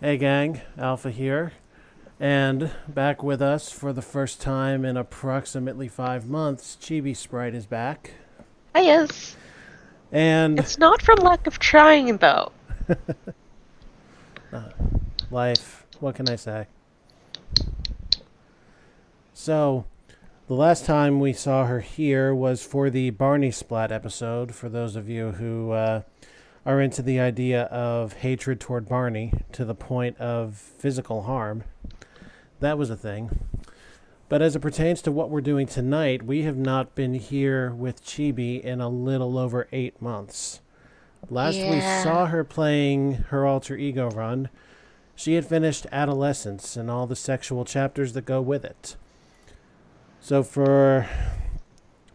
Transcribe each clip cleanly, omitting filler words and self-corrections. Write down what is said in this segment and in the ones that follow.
Hey gang, Alpha here, and back with us for the first time in approximately 5 months, ChibiSprite is back. Hi, yes. And It's not from lack of trying, though. uh, life, what can I say? So, the last time we saw her here was for the Barney Splat episode, for those of you who are into the idea of hatred toward Barney to the point of physical harm. That was a thing. But as it pertains to what we're doing tonight, we have not been here with Chibi in a little over 8 months. Last we Yeah. saw her playing her alter ego run, she had finished Adolescence and all the sexual chapters that go with it. So, for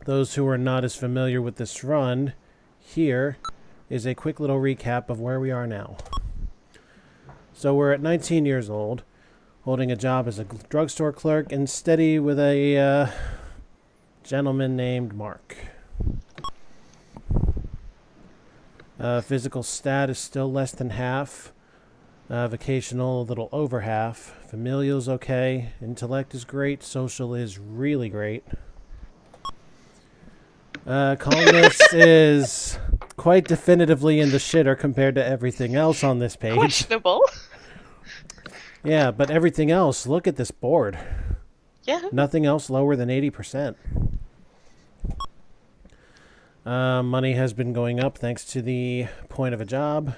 those who are not as familiar with this run, here is a quick little recap of where we are now. So, we're at 19 years old, holding a job as a drugstore clerk and steady with a gentleman named Mark. Physical stat is still less than half. Vocational, a little over half. Familial's okay. Intellect is great. Social is really great. Calmness is quite definitively in the shitter compared to everything else on this page. Questionable. Yeah, but everything else, look at this board. Yeah. Nothing else lower than 80%. Money has been going up thanks to the point of a job.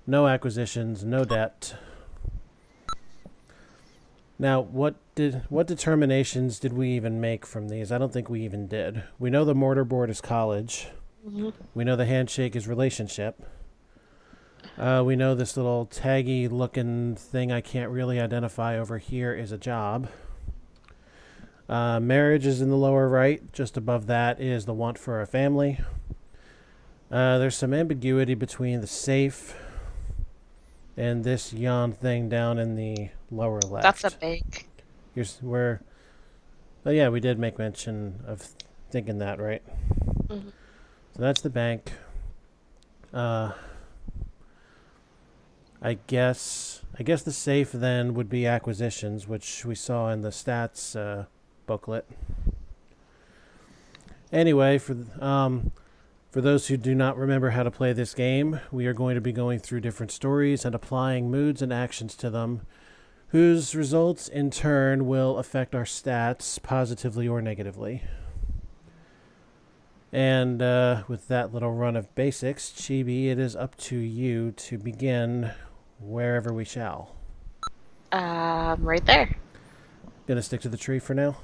No acquisitions, no debt. Now, what determinations did we even make from these? I don't think we even did. We know the mortarboard is college. hmm We know the handshake is relationship. We know this little taggy looking thing I can't really identify over here is a job. Marriage is in the lower right. Just above that is the want for a family. There's some ambiguity between the safe and this yawn thing down in the lower That's a left. bank. Here's where. Oh yeah, we did make mention of thinking that, right? hmm So that's the bank. Uh, I guess the safe then would be acquisitions, which we saw in the stats booklet. Anyway, for those who do not remember how to play this game, we are going to be going through different stories and applying moods and actions to them, whose results in turn will affect our stats positively or negatively. And with that little run of basics, Chibi, it is up to you to begin wherever we shall. Right there. Gonna stick to the tree for now?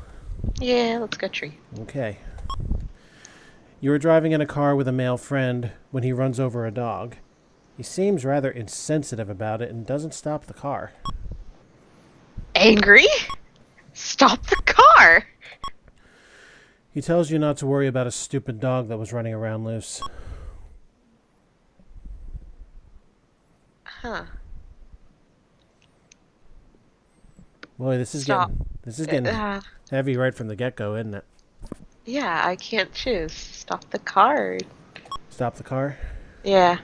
Yeah, let's go tree. Okay. You are driving in a car with a male friend when he runs over a dog. He seems rather insensitive about it and doesn't stop the car. Angry? Stop the car! He tells you not to worry about a stupid dog that was running around loose. Huh. Boy, Stop. this is getting Uh, heavy right from the get-go, isn't it? yeah, I can't choose. Stop the car. Stop the car. Yeah.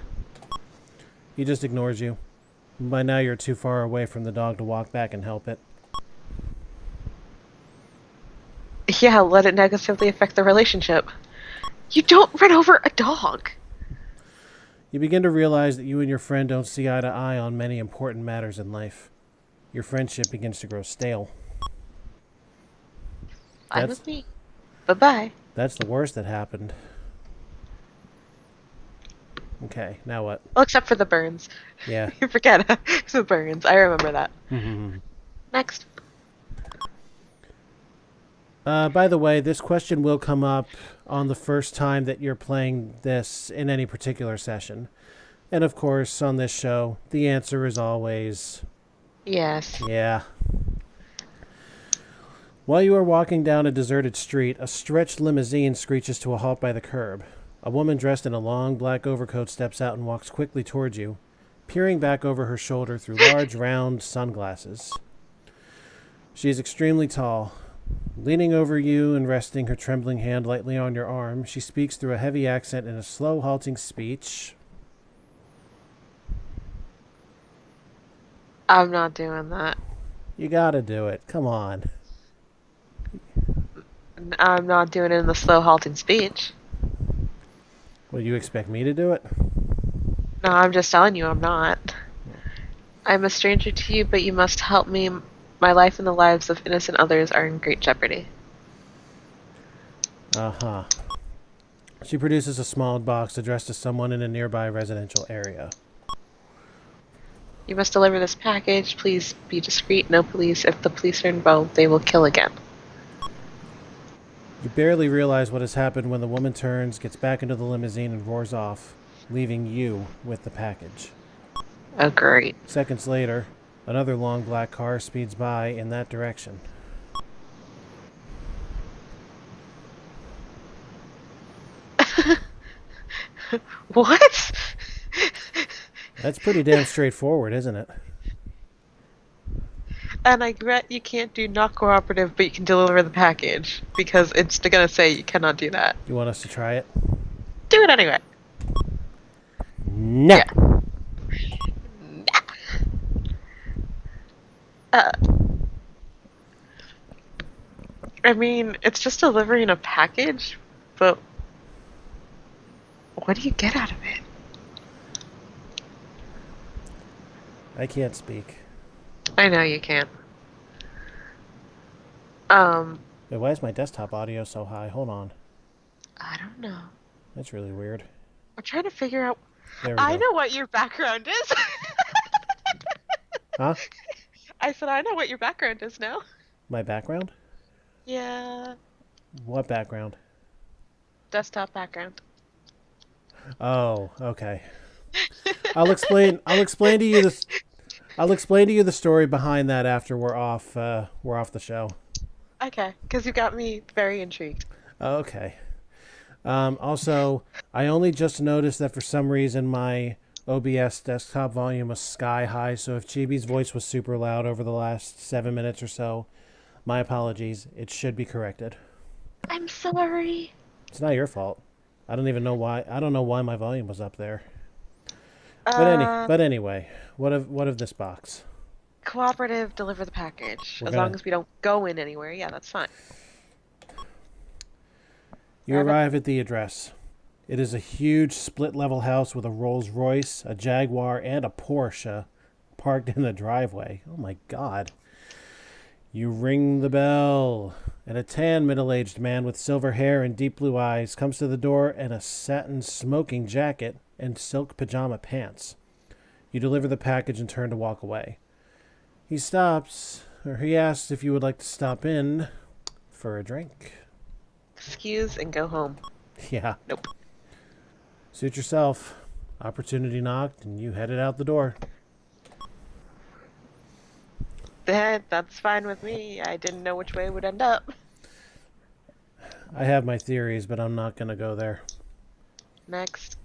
He just ignores you. By now you're too far away from the dog to walk back and help it. Yeah, let it negatively affect the relationship. You don't run over a dog. You begin to realize that you and your friend don't see eye to eye on many important matters in life. Your friendship begins to grow stale. Fine That's with me. Bye-bye. that's the worst that happened. Okay, now what? Well, except for the burns. Yeah. You forget the burns. I remember that. Next. By the way, this question will come up on the first time that you're playing this in any particular session. And of course, on this show, the answer is always Yes. yeah. While you are walking down a deserted street, a stretched limousine screeches to a halt by the curb. A woman dressed in a long black overcoat steps out and walks quickly towards you, peering back over her shoulder through large, round sunglasses. She is extremely tall. Leaning over you and resting her trembling hand lightly on your arm, she speaks through a heavy accent in a slow, halting speech. I'm not doing that. You gotta do it. Come on. I'm not doing it in the slow, halting speech. Will you expect me to do it? No, I'm just telling you I'm not. I'm a stranger to you, but you must help me. My life and the lives of innocent others are in great jeopardy. Uh-huh. She produces a small box addressed to someone in a nearby residential area. You must deliver this package. Please be discreet. No police. If the police are involved, they will kill again. You barely realize what has happened when the woman turns, gets back into the limousine, and roars off, leaving you with the package. Oh, great. Seconds later, another long black car speeds by in that direction. What? That's pretty damn straightforward, isn't it? And I regret you can't do not cooperative, but you can deliver the package because it's gonna say you cannot do that. You want us to try it? Do it anyway. No! Yeah. Uh, I mean, it's just delivering a package, but what do you get out of it? I can't speak. I know you can't. Wait, why is my desktop audio so high? Hold on. I don't know. That's really weird. I'm trying to figure out. There we I go. know what your background is. Huh? I said I know what your background is now. My background? Yeah. What background? Desktop background. Oh, okay. I'll explain to you the story behind that after we're off the show. Okay, because you got me very intrigued. Okay. Also, I only just noticed that for some reason my OBS desktop volume was sky high, so if Chibi's voice was super loud over the last 7 minutes or so, my apologies. It should be corrected. I'm sorry. It's not your fault. I don't even know why. I don't know why my volume was up there. But anyway, what of this box? Cooperative, deliver the package. We're As gonna- long as we don't go in anywhere, yeah, that's fine. You arrive at the address. It is a huge split-level house with a Rolls-Royce, a Jaguar, and a Porsche parked in the driveway. Oh my God. You ring the bell, and a tan middle-aged man with silver hair and deep blue eyes comes to the door in a satin smoking jacket and silk pajama pants. You deliver the package and turn to walk away. He asks if you would like to stop in for a drink. Excuse and go home. Yeah. Nope. Suit yourself. Opportunity knocked, and you headed out the door. That's fine with me. I didn't know which way it would end up. I have my theories, but I'm not going to go there. Next.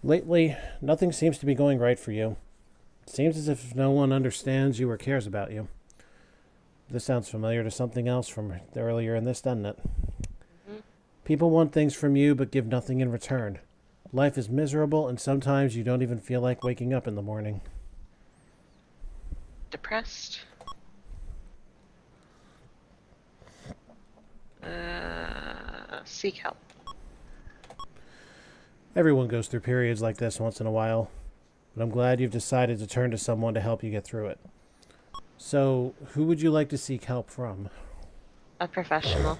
Lately, nothing seems to be going right for you. It seems as if no one understands you or cares about you. This sounds familiar to something else from earlier in this, doesn't it? Mm-hmm. People want things from you but give nothing in return. Life is miserable, and sometimes you don't even feel like waking up in the morning. Depressed. Seek help. Everyone goes through periods like this once in a while, but I'm glad you've decided to turn to someone to help you get through it. So, who would you like to seek help from? A professional.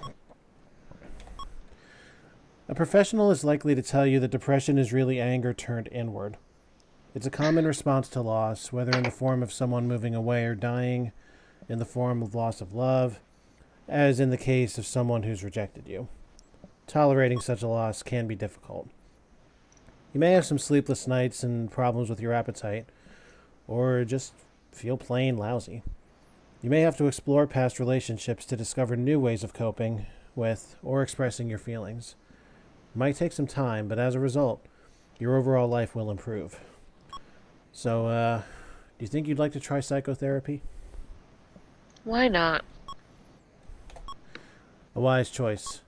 A professional is likely to tell you that depression is really anger turned inward. It's a common response to loss, whether in the form of someone moving away or dying, in the form of loss of love, as in the case of someone who's rejected you. Tolerating such a loss can be difficult. You may have some sleepless nights and problems with your appetite, or just feel plain lousy. You may have to explore past relationships to discover new ways of coping with or expressing your feelings. It might take some time, but as a result, your overall life will improve. So, do you think you'd like to try psychotherapy? Why not? A wise choice.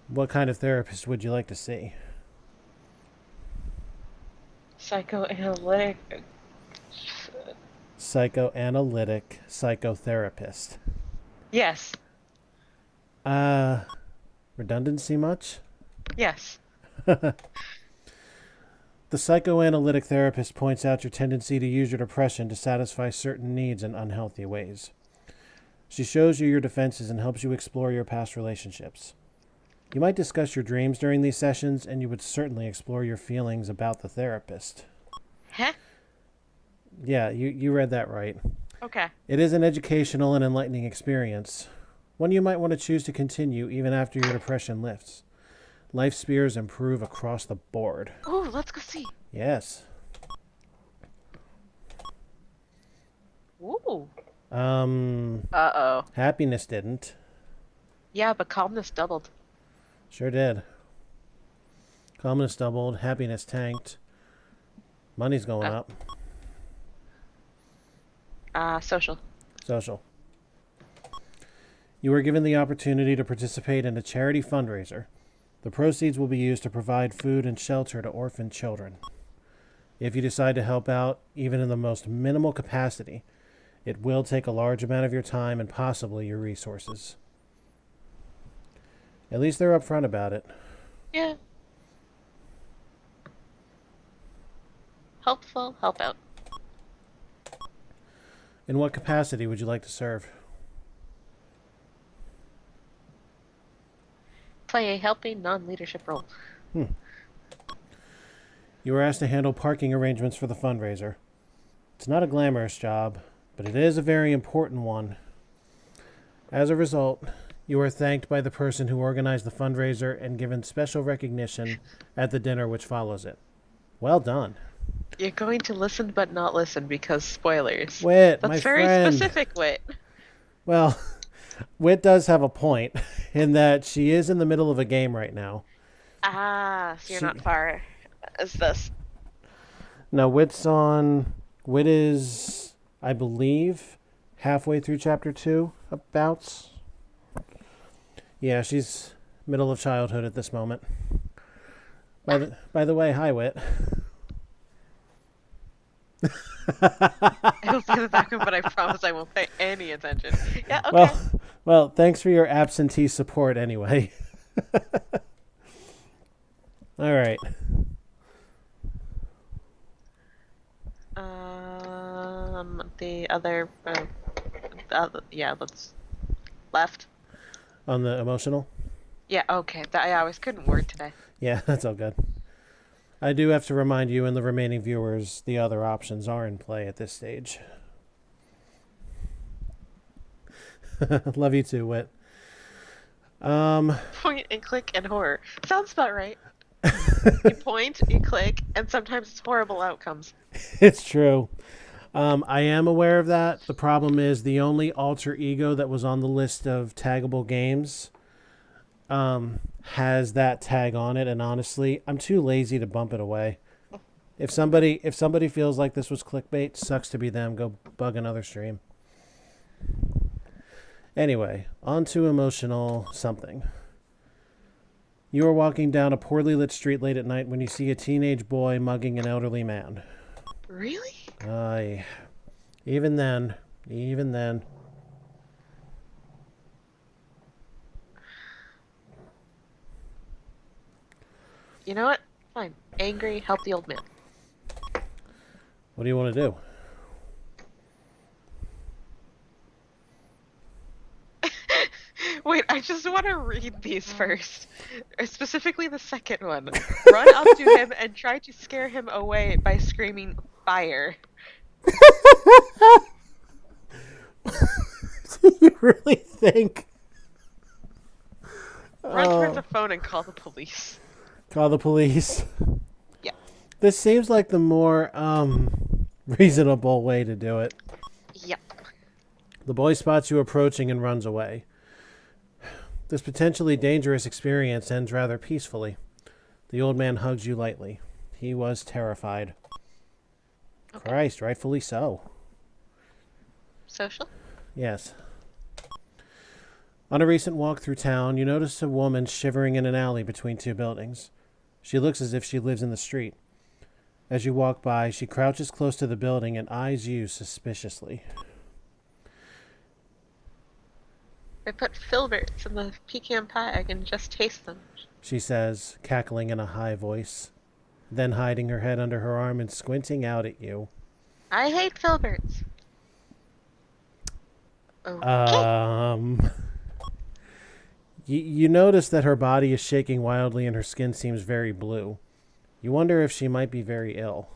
What kind of therapist would you like to see? Psychoanalytic. Psychoanalytic psychotherapist. Yes. Redundancy much? Yes. The psychoanalytic therapist points out your tendency to use your depression to satisfy certain needs in unhealthy ways. She shows you your defenses and helps you explore your past relationships. You might discuss your dreams during these sessions, and you would certainly explore your feelings about the therapist. Huh? Yeah, you read that right. Okay. It is an educational and enlightening experience, one you might want to choose to continue even after your depression lifts. Life spheres improve across the board. Ooh, let's go see. Yes. Ooh. Uh-oh. Happiness didn't. Yeah, but calmness doubled. Sure did. Calmness doubled. Happiness tanked. Money's going up. Social. Social. You were given the opportunity to participate in a charity fundraiser. The proceeds will be used to provide food and shelter to orphaned children. If you decide to help out, even in the most minimal capacity, it will take a large amount of your time and possibly your resources. At least they're upfront about it. Yeah. Helpful, help out. In what capacity would you like to serve? Play a helping, non-leadership role. You were asked to handle parking arrangements for the fundraiser. It's not a glamorous job, but it is a very important one. As a result, you are thanked by the person who organized the fundraiser and given special recognition at the dinner which follows it. Well done. You're going to listen but not listen because spoilers. Wit, That's my very friend. specific, Wit. Well, Wit does have a point in that she is in the middle of a game right now. So you're not far as this. No, Wit is, I believe, halfway through chapter 2, abouts. Yeah, she's middle of childhood at this moment. By the way, hi, Wit. I will be in the background, but I promise I won't pay any attention. Yeah, okay. Well, thanks for your absentee support anyway. All right. The other, let's left. On the emotional? Yeah, okay. I always couldn't word today. Yeah, that's all good. I do have to remind you and the remaining viewers the other options are in play at this stage. Love you too, Wit. Point and click and horror. Sounds about right. You point, you click, and sometimes it's horrible outcomes. It's true. I am aware of that. The problem is the only alter ego that was on the list of taggable games has that tag on it, and honestly, I'm too lazy to bump it away. If somebody feels like this was clickbait, sucks to be them. Go bug another stream. Anyway, on to emotional something. You are walking down a poorly lit street late at night when you see a teenage boy mugging an elderly man. Really? Aye. Even then. You know what? Fine. Angry, help the old man. What do you want to do? Wait, I just want to read these first. Specifically the second one. Run up to him and try to scare him away by screaming, fire. Do you really think? Run towards the phone and call the police. Call the police? Yeah. This seems like the more reasonable way to do it. Yep. The boy spots you approaching and runs away. This potentially dangerous experience ends rather peacefully. The old man hugs you lightly. He was terrified. Okay. Christ, rightfully so. Social? Yes. On a recent walk through town, you notice a woman shivering in an alley between two buildings. She looks as if she lives in the street. As you walk by, she crouches close to the building and eyes you suspiciously. I put filberts in the pecan pie. I can just taste them. She says, cackling in a high voice, then hiding her head under her arm and squinting out at you. I hate filberts. Okay. You notice that her body is shaking wildly and her skin seems very blue. You wonder if she might be very ill.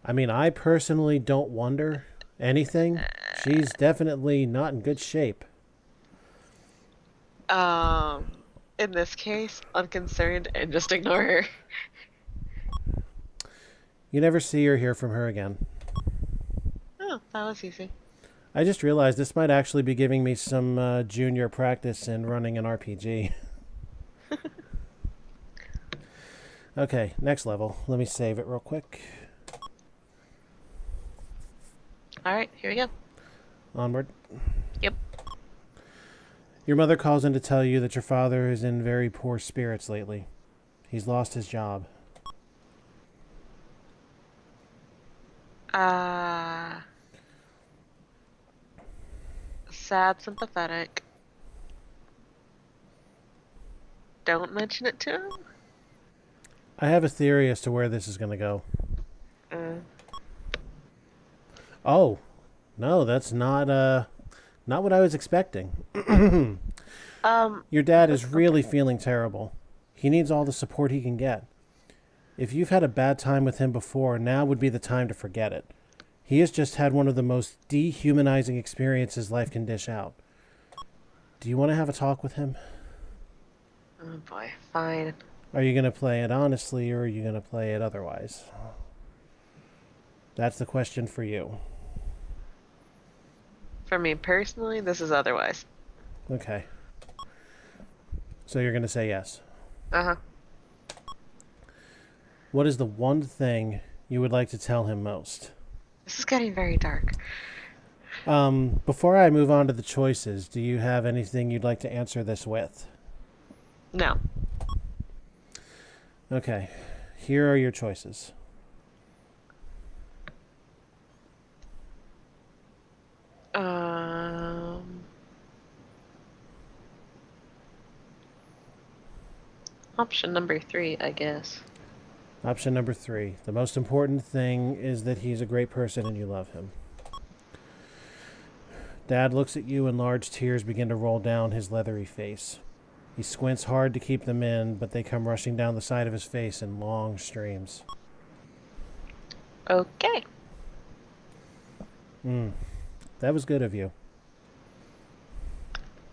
I mean, I personally don't wonder anything. She's definitely not in good shape. In this case, unconcerned and just ignore her. You never see or hear from her again. Oh, that was easy. I just realized this might actually be giving me some junior practice in running an RPG. Okay, next level. Let me save it real quick. Alright, here we go. Onward. Yep. Your mother calls in to tell you that your father is in very poor spirits lately. He's lost his job. Sad, sympathetic. Don't mention it to him. I have a theory as to where this is going to go. Oh, no, that's not what I was expecting. Your dad is really feeling terrible. He needs all the support he can get. If you've had a bad time with him before, now would be the time to forget it. He has just had one of the most dehumanizing experiences life can dish out. Do you want to have a talk with him? Oh boy, fine. Are you going to play it honestly, or are you going to play it otherwise? That's the question for you. For me personally, this is otherwise. Okay. So you're going to say yes. Uh-huh. What is the one thing you would like to tell him most? This is getting very dark. Before I move on to the choices, do you have anything you'd like to answer this with? No. Okay. Here are your choices. Option number 3, I guess. Option number 3. The most important thing is that he's a great person and you love him. Dad looks at you and large tears begin to roll down his leathery face. He squints hard to keep them in, but they come rushing down the side of his face in long streams. Okay. That was good of you.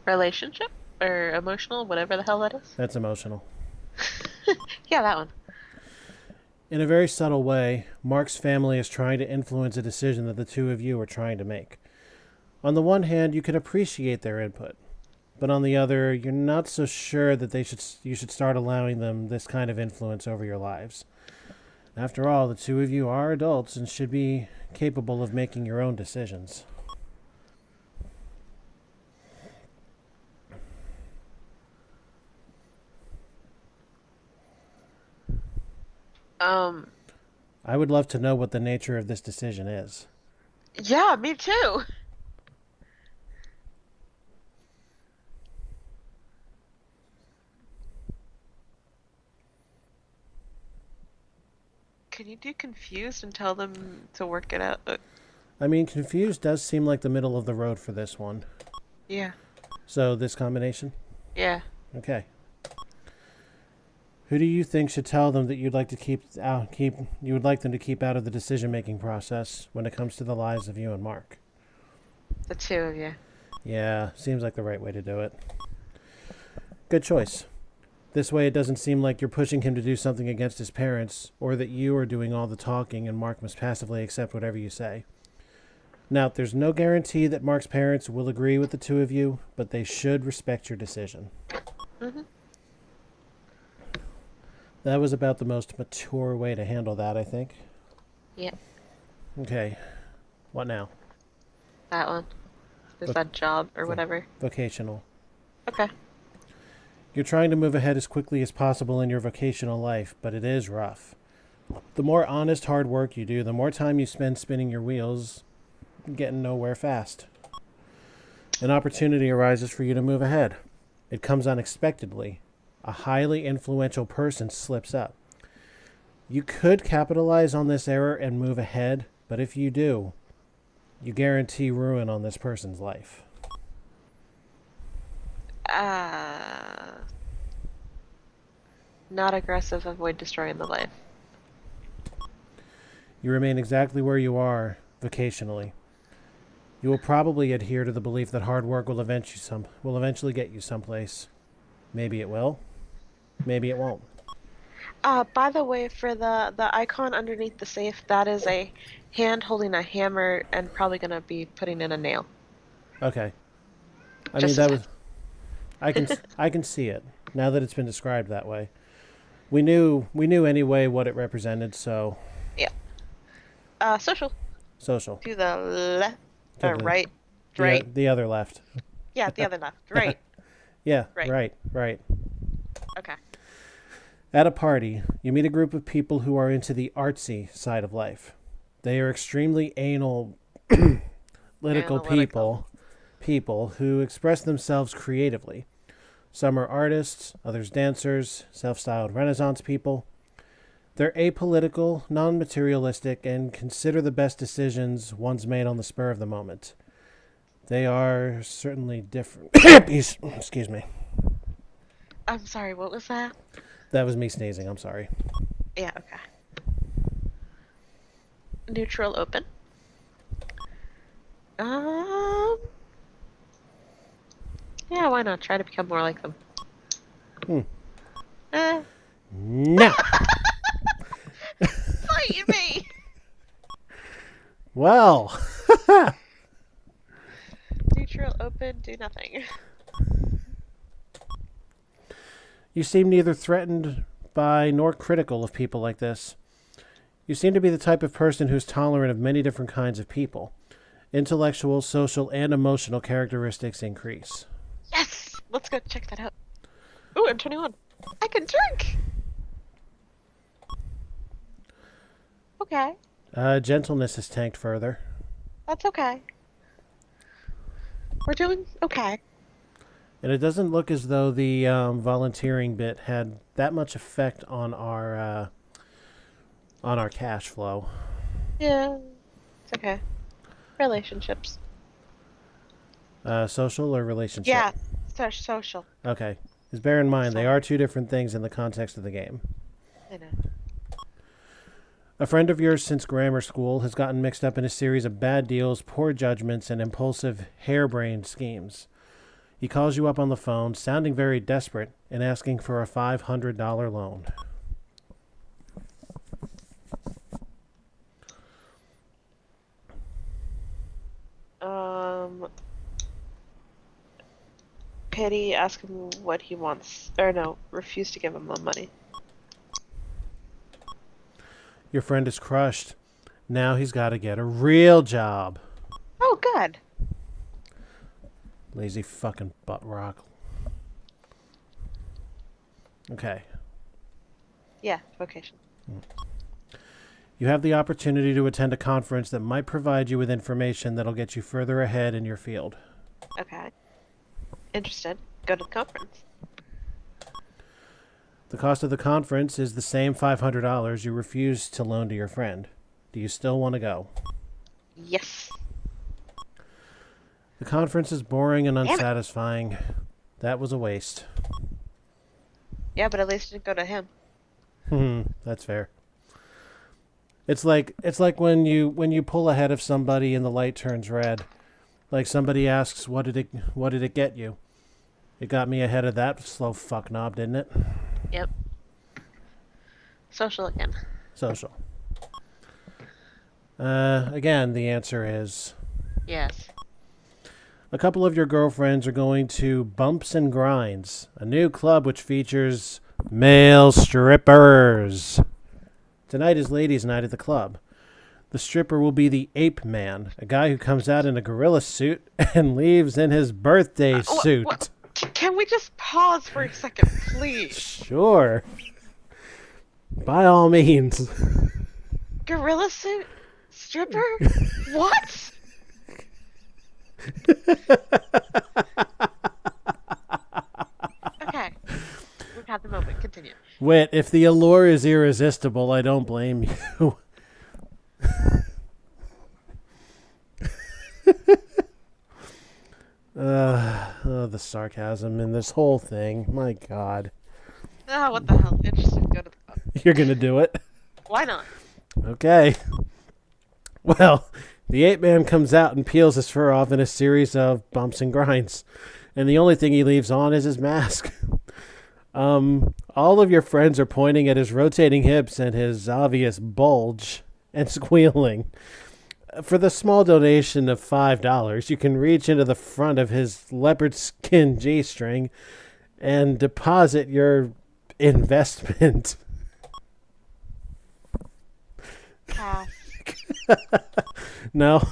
Relationship? Or emotional? Whatever the hell that is? That's emotional. Yeah, that one. In a very subtle way, Mark's family is trying to influence a decision that the two of you are trying to make. On the one hand, you can appreciate their input, but on the other, you're not so sure that you should start allowing them this kind of influence over your lives. After all, the two of you are adults and should be capable of making your own decisions. I would love to know what the nature of this decision is. Yeah, me too. Can you do confused and tell them to work it out? I mean, confused does seem like the middle of the road for this one. Yeah. So this combination? Yeah. Okay. Who do you think should tell them that you'd like them to keep out of the decision-making process when it comes to the lives of you and Mark? The two of you. Yeah, seems like the right way to do it. Good choice. This way it doesn't seem like you're pushing him to do something against his parents, or that you are doing all the talking and Mark must passively accept whatever you say. Now, there's no guarantee that Mark's parents will agree with the two of you, but they should respect your decision. Mm-hmm. That was about the most mature way to handle that, I think. Yep. Okay. What now? That one. Is that job or whatever? Vocational. Okay. You're trying to move ahead as quickly as possible in your vocational life, but it is rough. The more honest hard work you do, the more time you spend spinning your wheels, getting nowhere fast. An opportunity arises for you to move ahead. It comes unexpectedly. A highly influential person slips up. You could capitalize on this error and move ahead, but if you do, you guarantee ruin on this person's life. Not aggressive, avoid destroying the life. You remain exactly where you are, vocationally. You will probably adhere to the belief that hard work will eventually get you someplace. Maybe it will. Maybe it won't. By the way, for the icon underneath the safe, that is a hand holding a hammer and probably gonna be putting in a nail. Okay. I Just mean, a that was. I can see it now that it's been described that way. We knew anyway what it represented, so. Yeah. Social. Social. To the left. To Or the- right. Right. The other left. Yeah, the other left. Right. Yeah. Right. Right. Okay. At a party, you meet a group of people who are into the artsy side of life. They are extremely analytical people who express themselves creatively. Some are artists, others dancers, self-styled Renaissance people. They're apolitical, non-materialistic, and consider the best decisions one's made on the spur of the moment. They are certainly different. Excuse me. I'm sorry, what was that? That was me sneezing. I'm sorry. Yeah, okay. Neutral open. Yeah, why not? Try to become more like them. No. Fight me! Well. Neutral open, do nothing. You seem neither threatened by nor critical of people like this. You seem to be the type of person who's tolerant of many different kinds of people. Intellectual, social, and emotional characteristics increase. Yes! Let's go check that out. Ooh, I'm 21. I can drink! Okay. Gentleness is tanked further. That's okay. We're doing okay. And it doesn't look as though the volunteering bit had that much effect on our cash flow. Yeah, it's okay. Relationships. Social or relationship? Yeah, social. Okay. Because bear in mind, they are two different things in the context of the game. I know. A friend of yours since grammar school has gotten mixed up in a series of bad deals, poor judgments, and impulsive, harebrained schemes. He calls you up on the phone, sounding very desperate, and asking for a $500 loan. Pity, ask him what he wants. Or no, refuse to give him the money. Your friend is crushed. Now he's got to get a real job. Oh, good. Lazy fucking butt rock. Okay. Yeah, vocation. You have the opportunity to attend a conference that might provide you with information that'll get you further ahead in your field. Okay. Interested. Go to the conference. The cost of the conference is the same $500 you refused to loan to your friend. Do you still want to go? Yes. The conference is boring and unsatisfying. That was a waste. Yeah, but at least it didn't go to him. That's fair. It's like when you pull ahead of somebody and the light turns red. Like somebody asks, what did it get you? It got me ahead of that slow fuck knob, didn't it? Yep. Social again. Social. Again, the answer is Yes. a couple of your girlfriends are going to Bumps and Grinds, a new club which features male strippers. Tonight is ladies' night at the club. The stripper will be the Ape Man, a guy who comes out in a gorilla suit and leaves in his birthday suit. Can we just pause for a second, please? Sure. By all means. Gorilla suit? Stripper? What? Okay. We've had the moment. Continue. Wit, if the allure is irresistible, I don't blame you. The sarcasm in this whole thing. My God. Oh, what the hell? Interesting. Go to the pub. You're going to do it? Why not? Okay. Well, the ape man comes out and peels his fur off in a series of bumps and grinds. And the only thing he leaves on is his mask. All of your friends are pointing at his rotating hips and his obvious bulge and squealing. For the small donation of $5, you can reach into the front of his leopard skin G-string and deposit your investment. Pass. No?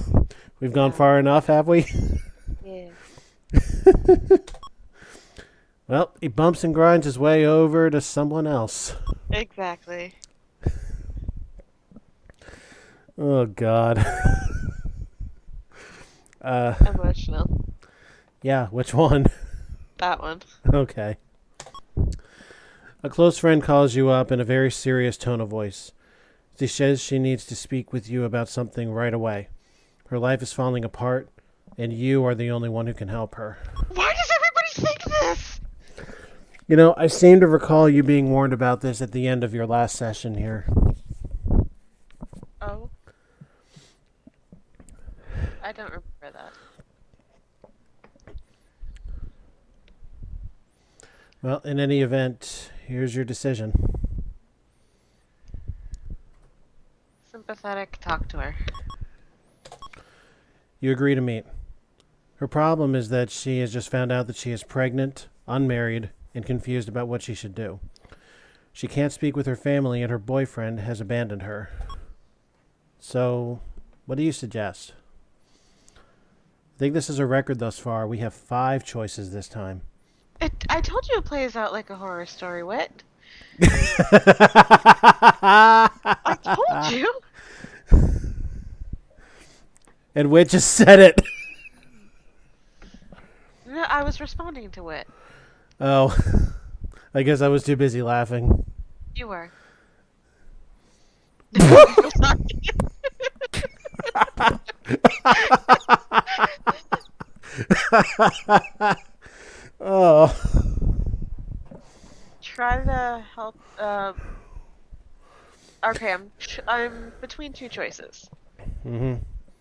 We've gone far enough, have we? Yeah. Well, he bumps and grinds his way over to someone else. Exactly. Oh, God. Emotional. Yeah, which one? That one. Okay. A close friend calls you up in a very serious tone of voice. She says she needs to speak with you about something right away. Her life is falling apart, and you are the only one who can help her. Why does everybody think this? You know, I seem to recall you being warned about this at the end of your last session here. Oh. I don't remember that. Well, in any event, here's your decision. Sympathetic, talk to her. You agree to meet. Her problem is that she has just found out that she is pregnant, unmarried, and confused about what she should do. She can't speak with her family, and her boyfriend has abandoned her. So, what do you suggest? I think this is a record thus far. We have 5 choices this time. I told you it plays out like a horror story, Wit. I told you. And Wit just said it. No, I was responding to Wit. Oh, I guess I was too busy laughing. You were. Oh. Try to help. Okay, I'm between 2 choices. Mm-hmm.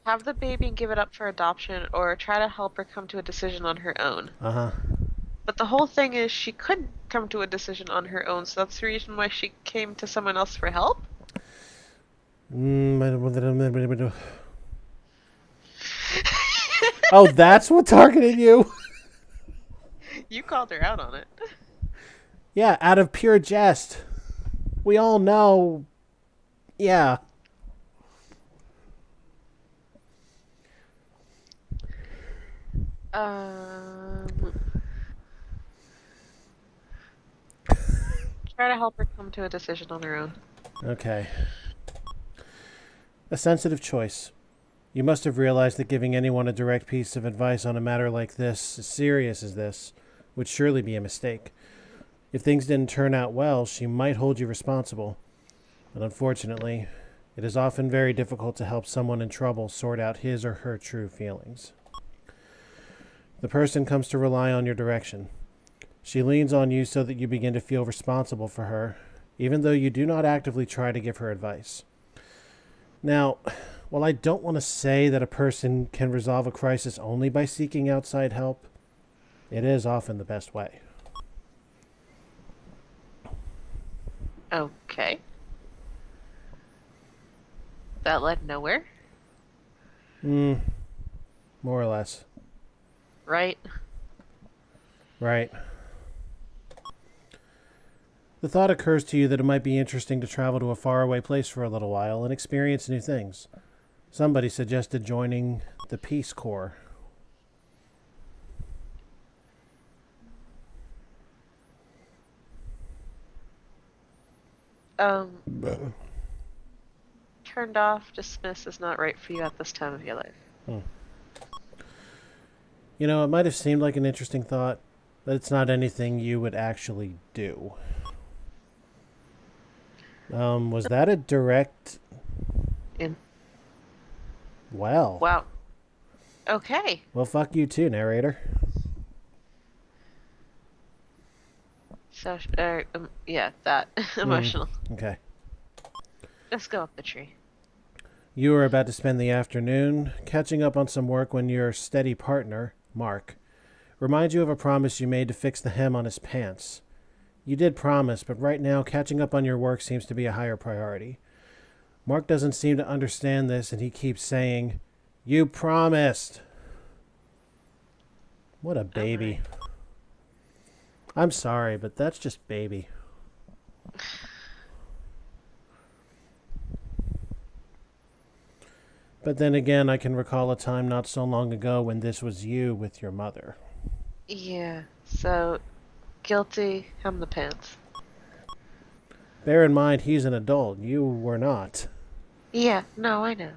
Have the baby and give it up for adoption, or try to help her come to a decision on her own. Uh-huh. But the whole thing is she couldn't come to a decision on her own, so that's the reason why she came to someone else for help? Oh, that's what targeted you? You called her out on it. Yeah, out of pure jest. We all know. Yeah. Try to help her come to a decision on her own. Okay. A sensitive choice. You must have realized that giving anyone a direct piece of advice on a matter like this, as serious as this, would surely be a mistake. If things didn't turn out well, she might hold you responsible. But unfortunately, it is often very difficult to help someone in trouble sort out his or her true feelings. The person comes to rely on your direction. She leans on you so that you begin to feel responsible for her, even though you do not actively try to give her advice. Now, while I don't want to say that a person can resolve a crisis only by seeking outside help, it is often the best way. Okay. That led nowhere? More or less. Right? Right. The thought occurs to you that it might be interesting to travel to a faraway place for a little while and experience new things. Somebody suggested joining the Peace Corps. Um, turned off, dismissed is not right for you at this time of your life. You know, it might have seemed like an interesting thought, but it's not anything you would actually do. Was that a direct... In. Well. Wow. Okay. Well, fuck you too, narrator. So, yeah, that. Emotional. Okay. Let's go up the tree. You are about to spend the afternoon catching up on some work when your steady partner, Mark, reminds you of a promise you made to fix the hem on his pants. You did promise, but right now catching up on your work seems to be a higher priority. Mark doesn't seem to understand this, and he keeps saying, "You promised." What a baby. Right. I'm sorry, but that's just baby. But then again, I can recall a time not so long ago when this was you with your mother. Yeah, so guilty, hem the pants. Bear in mind, he's an adult. You were not. Yeah, no, I know.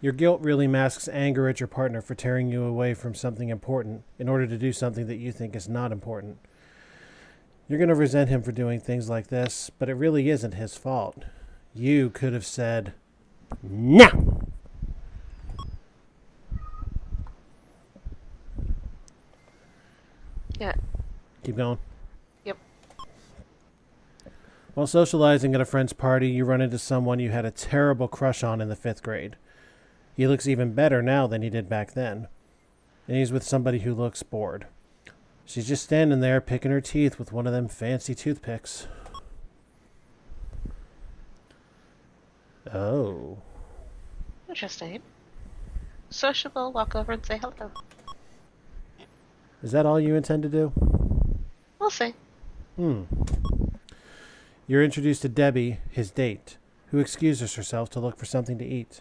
Your guilt really masks anger at your partner for tearing you away from something important in order to do something that you think is not important. You're going to resent him for doing things like this, but it really isn't his fault. You could have said, "No!" Yeah. Keep going. Yep. While socializing at a friend's party, you run into someone you had a terrible crush on in the 5th grade. He looks even better now than he did back then. And he's with somebody who looks bored. She's just standing there picking her teeth with one of them fancy toothpicks. Oh. Interesting. Sociable, walk over and say hello. Is that all you intend to do? We'll see. You're introduced to Debbie, his date, who excuses herself to look for something to eat.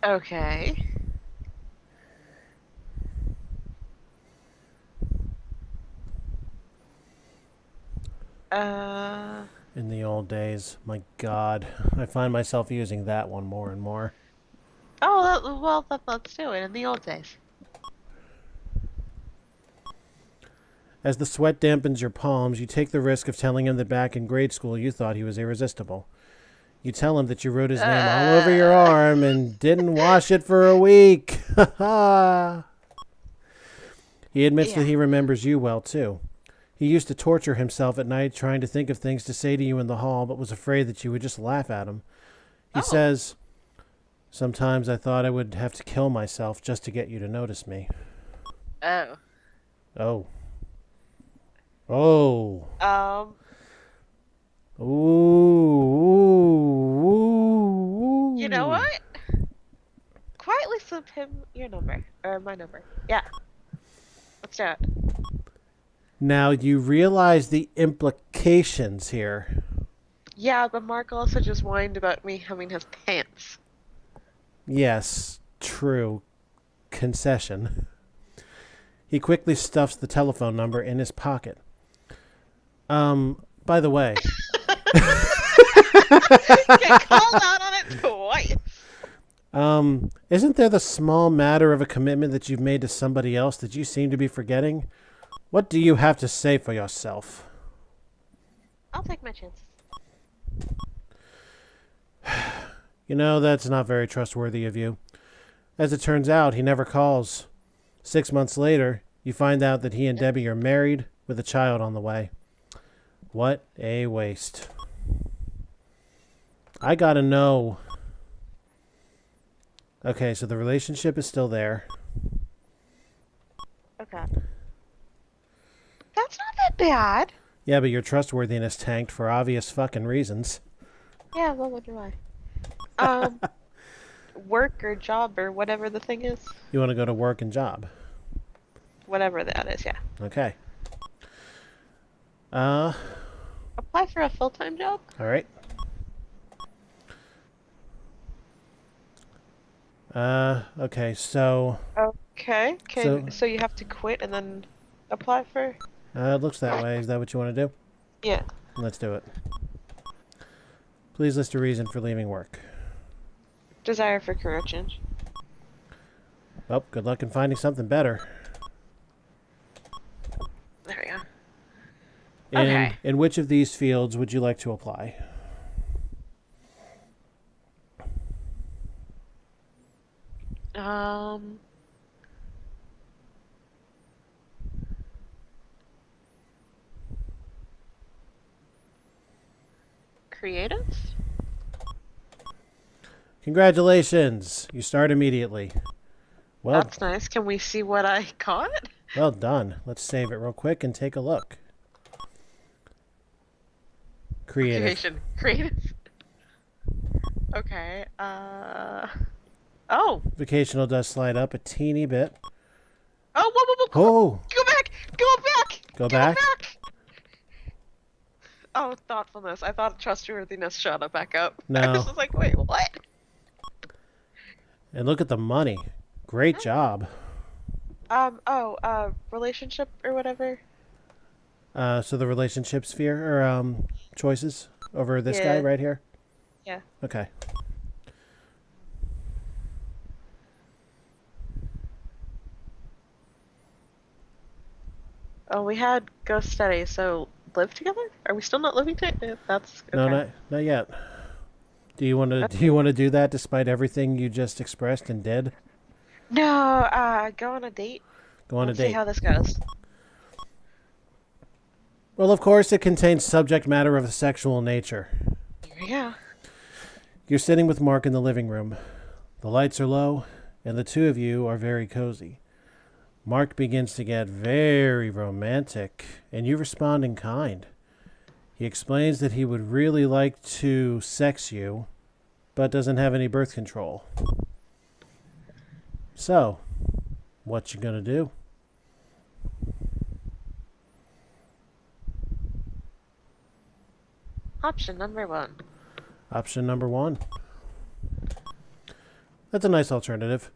Okay. In the old days, my God, I find myself using that one more and more. Oh, let's do it in the old days. As the sweat dampens your palms, you take the risk of telling him that back in grade school you thought he was irresistible. You tell him that you wrote his name all over your arm and didn't wash it for a week. He admits that he remembers you well, too. He used to torture himself at night trying to think of things to say to you in the hall, but was afraid that you would just laugh at him. He says, "Sometimes I thought I would have to kill myself just to get you to notice me." Oh. Oh. Oh. Ooh. Ooh. You know what? Quietly slip him your number. Or my number. Yeah. Let's do it. Now, you realize the implications here. Yeah, but Mark also just whined about me hemming his pants. Yes, true. Concession. He quickly stuffs the telephone number in his pocket. By the way. Get called out on it twice. Isn't there the small matter of a commitment that you've made to somebody else that you seem to be forgetting? What do you have to say for yourself? I'll take my chances. You know, that's not very trustworthy of you. As it turns out, he never calls. 6 months later, you find out that he and Debbie are married with a child on the way. What a waste. I gotta know. Okay, so the relationship is still there. Okay. That's not that bad. Yeah, but your trustworthiness tanked for obvious fucking reasons. Yeah, well, wonder why. Work or job or whatever the thing is. You want to go to work and job. Whatever that is, yeah. Okay. Apply for a full-time job? All right. Okay, so... Oh, Okay. So, So you have to quit and then apply for? it looks that way. Is that what you want to do? Yeah. Let's do it. Please list a reason for leaving work. Desire for career change. Well, good luck in finding something better. There we go. In, Okay. in which of these fields would you like to apply? Creatives? Congratulations! You start immediately. Well, That's nice. Can we see what I got? well done. Let's save it real quick and take a look. Creative. Creative. Okay. Oh. Vocational does slide up a teeny bit. Oh, whoa. Oh! Go back! Go back? Oh, thoughtfulness. I thought trustworthiness shot it back up. No. I was just like, wait, what? And look at the money. Great job. Relationship or whatever? So the relationship sphere, or choices over this guy Yeah. right here? Yeah. Okay. Oh, we had ghost study, so live together? Are we still not living together? That's okay. No, not yet. Do you want to do that despite everything you just expressed and did? No, go on a date. Go on Let's a date. see how this goes. Well, of course, it contains subject matter of a sexual nature. Here we go. You're sitting with Mark in the living room. The lights are low, and the two of you are very cozy. Mark begins to get very romantic, and you respond in kind. He explains that he would really like to sex you, but doesn't have any birth control. So, what you gonna do? Option number 1. Option number 1. That's a nice alternative.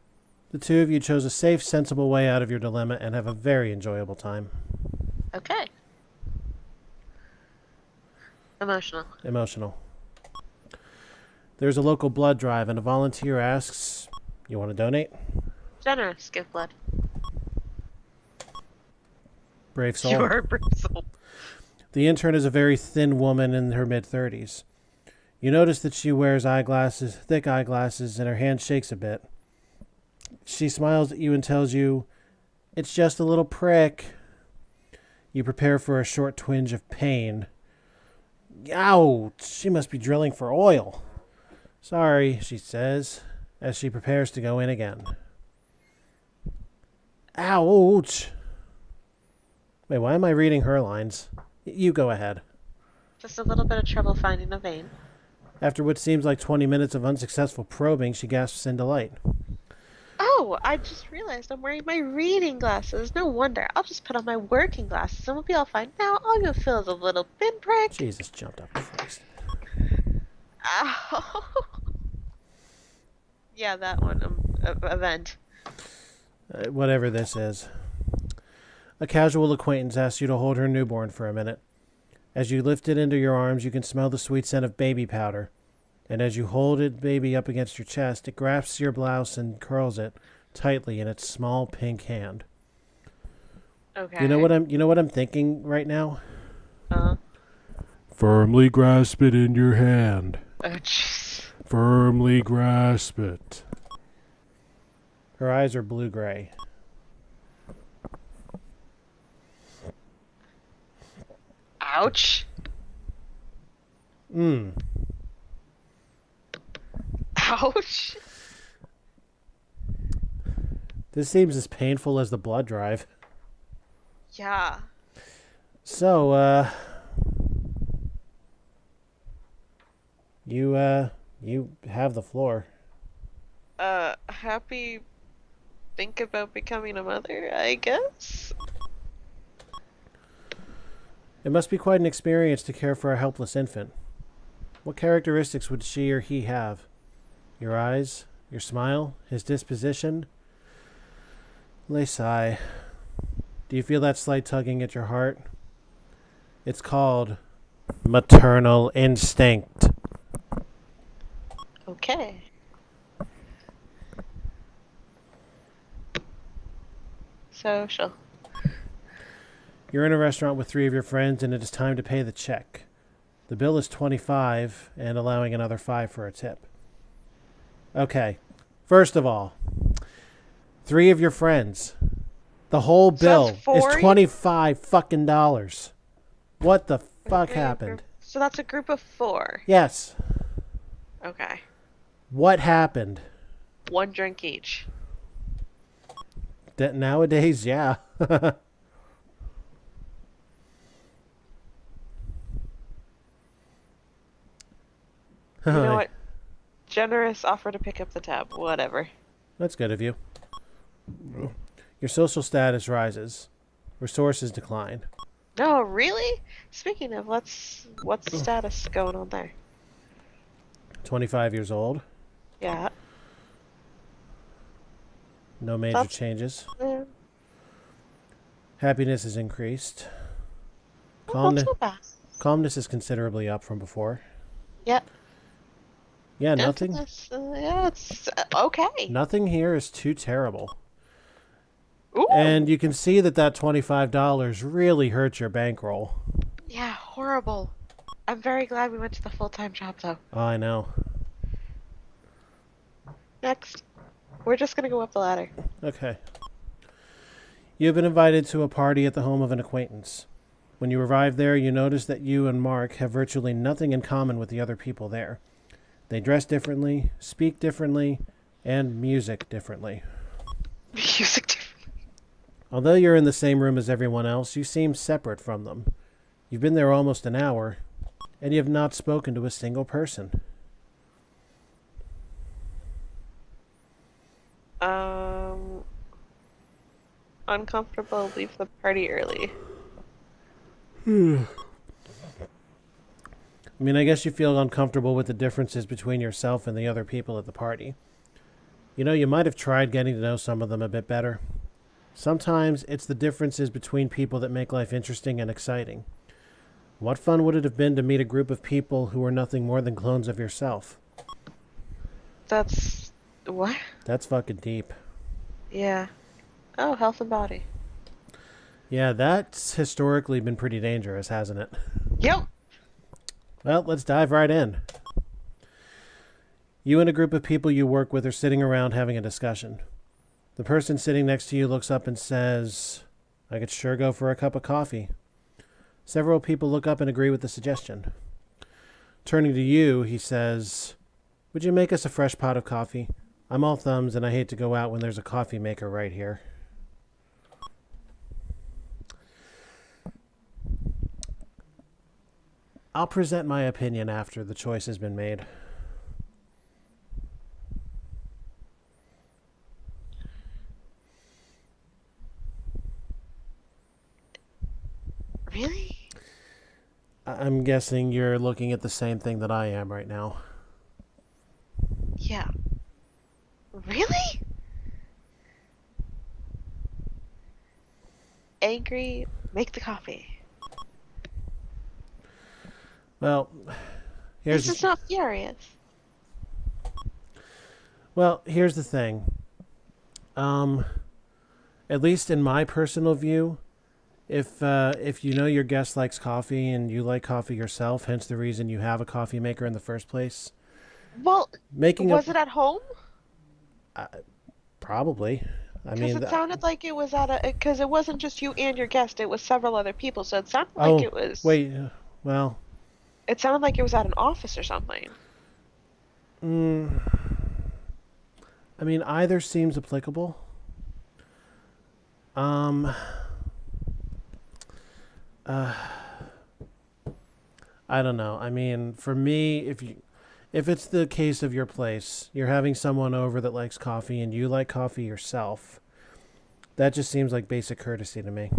The two of you chose a safe, sensible way out of your dilemma and have a very enjoyable time. Okay. Emotional. There's a local blood drive, and a volunteer asks, "You want to donate?" Generous. Give blood. Brave soul. You are a brave soul. The intern is a very thin woman in her mid-30s. You notice that she wears thick eyeglasses, and her hand shakes a bit. She smiles at you and tells you, "It's just a little prick." You prepare for a short twinge of pain. Ouch! She must be drilling for oil. "Sorry," she says, as she prepares to go in again. Ouch! Wait, why am I reading her lines? You go ahead. Just a little bit of trouble finding the vein. After what seems like 20 minutes of unsuccessful probing, she gasps in delight. Oh, I just realized I'm wearing my reading glasses. No wonder. I'll just put on my working glasses and we'll be all fine. Now all you'll feel is a little pinprick. Jesus jumped up Christ. Ow. Yeah, that one. Event. Whatever this is. A casual acquaintance asks you to hold her newborn for a minute. As you lift it into your arms, you can smell the sweet scent of baby powder. And as you hold it, baby, up against your chest, it grasps your blouse and curls it tightly in its small pink hand. Okay. You know what I'm thinking right now? Firmly grasp it in your hand. Oh, jeez. Firmly grasp it. Her eyes are blue-gray. Ouch. Ouch. This seems as painful as the blood drive. Yeah. So, you have the floor. Happy think about becoming a mother, I guess? It must be quite an experience to care for a helpless infant. What characteristics would she or he have? Your eyes, your smile, his disposition? They sigh. Do you feel that slight tugging at your heart? It's called maternal instinct. Okay. Social. You're in a restaurant with 3 of your friends, and it is time to pay the check. The bill is $25, and allowing another $5 for a tip. Okay. First of all, 3 of your friends. The whole bill that's is 40? $25 fucking dollars. What the fuck happened? So that's a group of 4. Yes. Okay. What happened? 1 drink each. That nowadays, yeah. You know what? Generous offer to pick up the tab. Whatever. That's good of you. Your social status rises. Resources decline. No, really? Speaking of, what's the status going on there? 25 years old. Yeah. No major changes. Yeah. Happiness is increased. Not so bad. Calmness is considerably up from before. Yep. Yeah, nothing. Yeah, it's okay. Nothing here is too terrible. Ooh. And you can see that $25 really hurts your bankroll. Yeah, horrible. I'm very glad we went to the full-time job, though. Oh, I know. Next. We're just gonna go up the ladder. Okay. You've been invited to a party at the home of an acquaintance. When you arrive there, you notice that you and Mark have virtually nothing in common with the other people there. They dress differently, speak differently, and music differently. Music differently. Although you're in the same room as everyone else, you seem separate from them. You've been there almost an hour, and you have not spoken to a single person. Uncomfortable, leave the party early. I mean, I guess you feel uncomfortable with the differences between yourself and the other people at the party. You know, you might have tried getting to know some of them a bit better. Sometimes it's the differences between people that make life interesting and exciting. What fun would it have been to meet a group of people who are nothing more than clones of yourself? That's... what? That's fucking deep. Yeah. Oh, health and body. Yeah, that's historically been pretty dangerous, hasn't it? Yep. Well, let's dive right in. You and a group of people you work with are sitting around having a discussion. The person sitting next to you looks up and says, "I could sure go for a cup of coffee." Several people look up and agree with the suggestion. Turning to you, he says, "Would you make us a fresh pot of coffee? I'm all thumbs and I hate to go out when there's a coffee maker right here." I'll present my opinion after the choice has been made. Really? I'm guessing you're looking at the same thing that I am right now. Yeah. Really? Angry, make the coffee. Well, here's This is not furious. here's the thing. At least in my personal view, if you know your guest likes coffee and you like coffee yourself, hence the reason you have a coffee maker in the first place. Well, Making was it at home? Probably. I Because mean, it sounded like it was at a... Because it wasn't just you and your guest, it was several other people, so it sounded like it was... Wait, well... It sounded like it was at an office or something. I mean, either seems applicable. I don't know. I mean, for me, if it's the case of your place, you're having someone over that likes coffee and you like coffee yourself, that just seems like basic courtesy to me.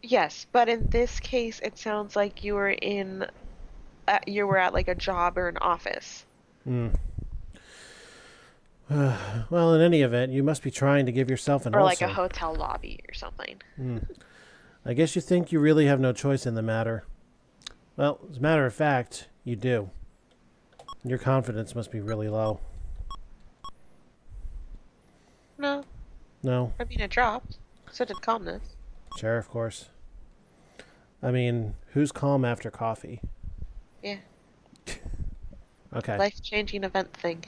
Yes, but in this case, it sounds like you were at like a job or an office. Well, in any event, you must be trying to give yourself an Or like a ulcer. hotel lobby or something. I guess you think you really have no choice in the matter. Well, as a matter of fact, you do. Your confidence must be really low. No, No? I mean it dropped. So did calmness. Sure, of course. I mean, who's calm after coffee? Yeah. Okay. Life-changing event thing.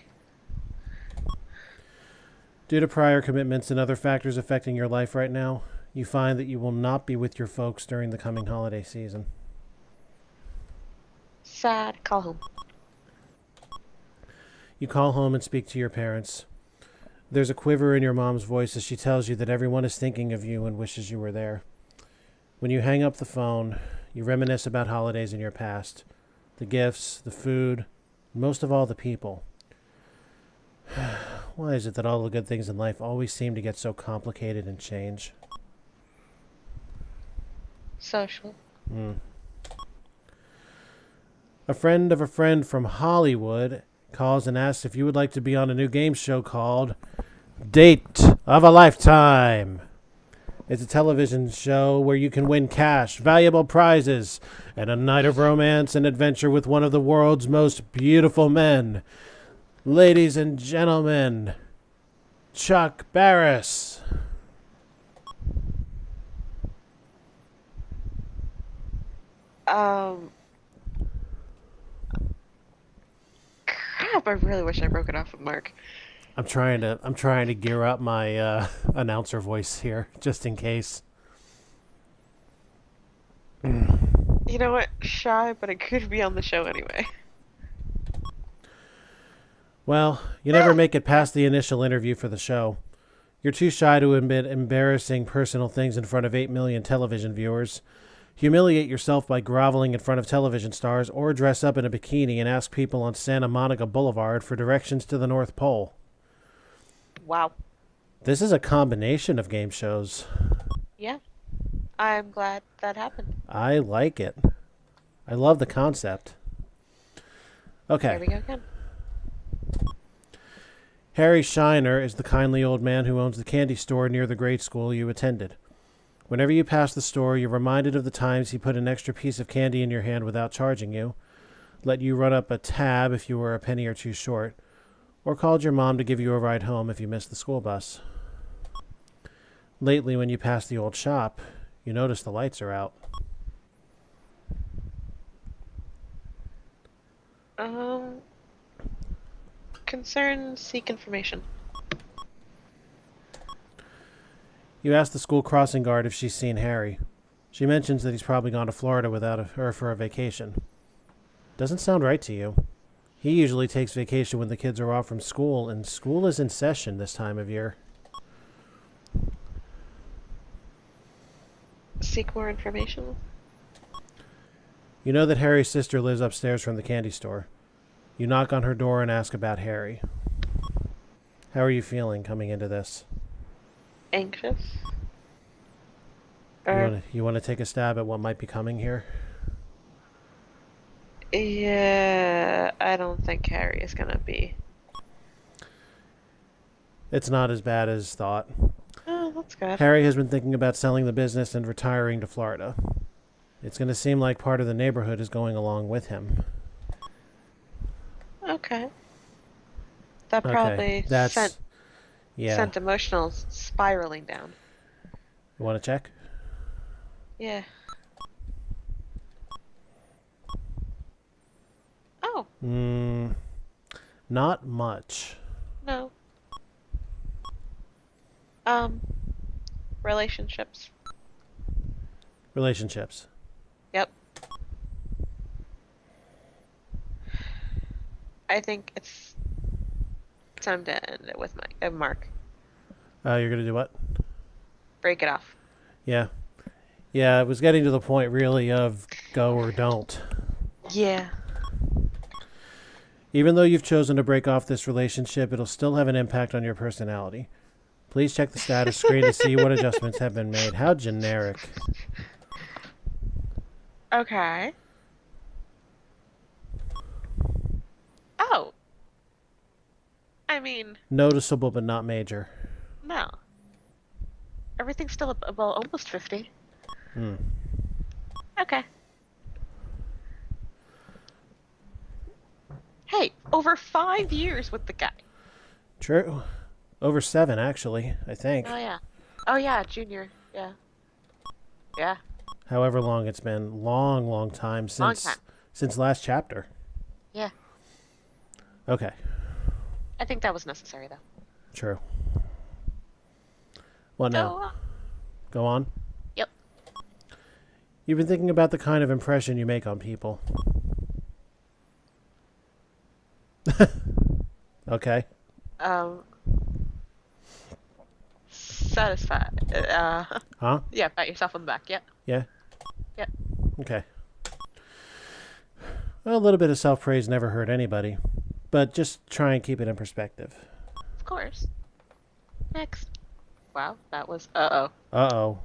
Due to prior commitments and other factors affecting your life right now, you find that you will not be with your folks during the coming holiday season. Sad. Call home. You call home and speak to your parents. There's a quiver in your mom's voice as she tells you that everyone is thinking of you and wishes you were there. When you hang up the phone, you reminisce about holidays in your past, the gifts, the food, and most of all, the people. Why is it that all the good things in life always seem to get so complicated and change? Social. A friend of a friend from Hollywood calls and asks if you would like to be on a new game show called Date of a Lifetime. It's a television show where you can win cash, valuable prizes, and a night of romance and adventure with one of the world's most beautiful men. Ladies and gentlemen, Chuck Barris. Crap, I really wish I broke it off with Mark. I'm trying to gear up my announcer voice here, just in case. You know what? Shy, but it could be on the show anyway. Well, you never make it past the initial interview for the show. You're too shy to admit embarrassing personal things in front of 8 million television viewers. Humiliate yourself by groveling in front of television stars, or dress up in a bikini and ask people on Santa Monica Boulevard for directions to the North Pole. Wow. This is a combination of game shows. Yeah. I'm glad that happened. I like it. I love the concept. Okay. Here we go again. Harry Shiner is the kindly old man who owns the candy store near the grade school you attended. Whenever you pass the store, you're reminded of the times he put an extra piece of candy in your hand without charging you, let you run up a tab if you were a penny or two short, or called your mom to give you a ride home if you missed the school bus. Lately, when you pass the old shop, you notice the lights are out. Concern, seek information. You ask the school crossing guard if she's seen Harry. She mentions that he's probably gone to Florida without her for a vacation. Doesn't sound right to you. He usually takes vacation when the kids are off from school, and school is in session this time of year. Seek more information. You know that Harry's sister lives upstairs from the candy store. You knock on her door and ask about Harry. How are you feeling coming into this? Anxious. You want to take a stab at what might be coming here? Yeah, I don't think Harry is gonna be. It's not as bad as thought. Oh, that's good. Harry has been thinking about selling the business and retiring to Florida. It's going to seem like part of the neighborhood is going along with him. Okay. That Okay, probably that's... Yeah. sent emotional spiraling down. You want to check? Yeah. Oh, Not much. no. Relationships. Relationships. Yep. I think it's time to end it with Mark. You're going to do what? Break it off. Yeah. Yeah, it was getting to the point, really, of go or don't. Yeah. Even though you've chosen to break off this relationship, it'll still have an impact on your personality. Please check the status screen to see what adjustments have been made. How generic. Okay. Oh. I mean, Noticeable but not major. no. Everything's still, well, almost 50. Hmm. Okay. Hey, over 5 years with the guy. True. Over 7, actually, I think. Oh, yeah. Oh, yeah, junior. Yeah. Yeah. However long it's been. Long time Long since time. since last chapter. Yeah. Okay. I think that was necessary, though. True. What now? So, Go on. yep. You've been thinking about the kind of impression you make on people. Okay. Satisfied. Huh? Yeah, pat yourself on the back. Yep. Yeah? Yep. Okay. Well, a little bit of self-praise never hurt anybody. But just try and keep it in perspective. Of course. Next. Wow, that was... Uh-oh. Uh-oh.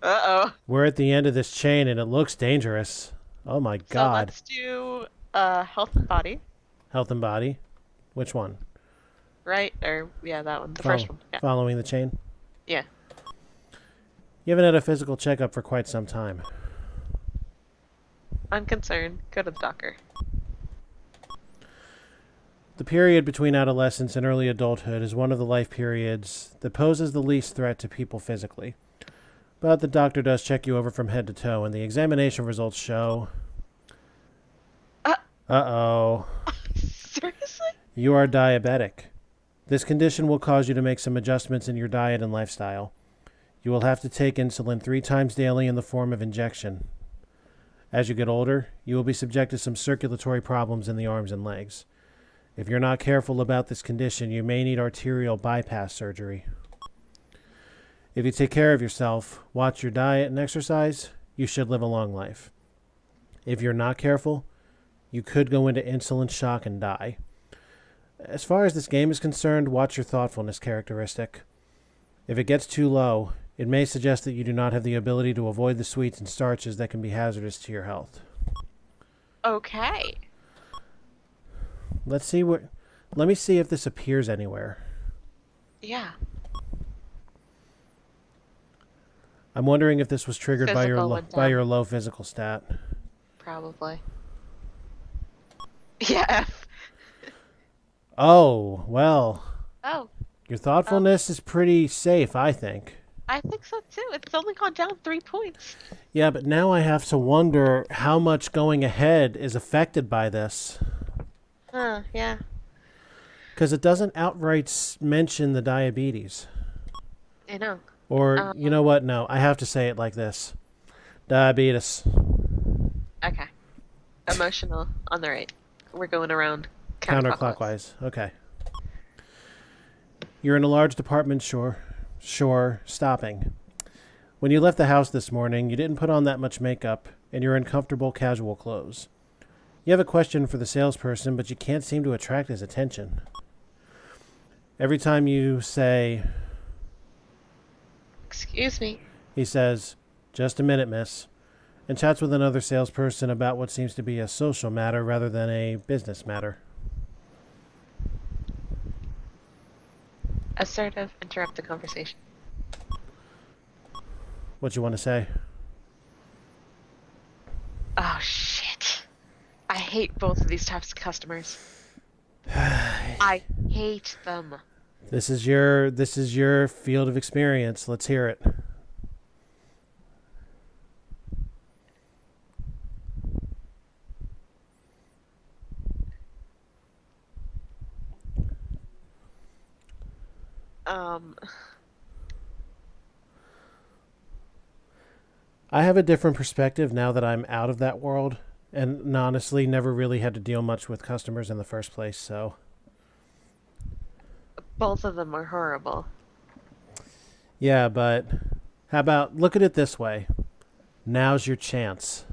Uh-oh. We're at the end of this chain and it looks dangerous. Oh my So god. let's do health and body, Health and body. Which one? right? Or, yeah, that one. The first one. Yeah. Following the chain? Yeah. You haven't had a physical checkup for quite some time. I'm concerned. Go to the doctor. The period between adolescence and early adulthood is one of the life periods that poses the least threat to people physically. But the doctor does check you over from head to toe, and the examination results show... Uh-oh. Seriously? You are diabetic. This condition will cause you to make some adjustments in your diet and lifestyle. You will have to take insulin 3 times daily in the form of injection. As you get older, you will be subject to some circulatory problems in the arms and legs. If you're not careful about this condition, you may need arterial bypass surgery. If you take care of yourself, watch your diet, and exercise, you should live a long life. If you're not careful, you could go into insulin shock and die. As far as this game is concerned, watch your thoughtfulness characteristic. If it gets too low, it may suggest that you do not have the ability to avoid the sweets and starches that can be hazardous to your health. Okay. Let me see if this appears anywhere. Yeah. I'm wondering if this was triggered by Physical went by down. your low physical stat. Probably. Yeah, F. Oh, well, Oh, your thoughtfulness is pretty safe, I think. I think so too. It's only gone down 3 points. Yeah, but now I have to wonder how much going ahead is affected by this. Huh, yeah. Because it doesn't outright mention the diabetes. I know. Or, you know what? No, I have to say it like this. Diabetes. Okay. Emotional on the right. We're going around Counterclockwise. Okay. You're in a large department store, stopping. When you left the house this morning, you didn't put on that much makeup, and you're in comfortable, casual clothes. You have a question for the salesperson, but you can't seem to attract his attention. Every time you say, Excuse me. he says, "Just a minute, miss," and chats with another salesperson about what seems to be a social matter rather than a business matter. Assertive, interrupt the conversation. What you want to say? Oh, shit. I hate both of these types of customers. I hate them. This is your field of experience. Let's hear it. I have a different perspective now that I'm out of that world, and honestly never really had to deal much with customers in the first place, so... Both of them are horrible. Yeah, but how about, look at it this way. Now's your chance.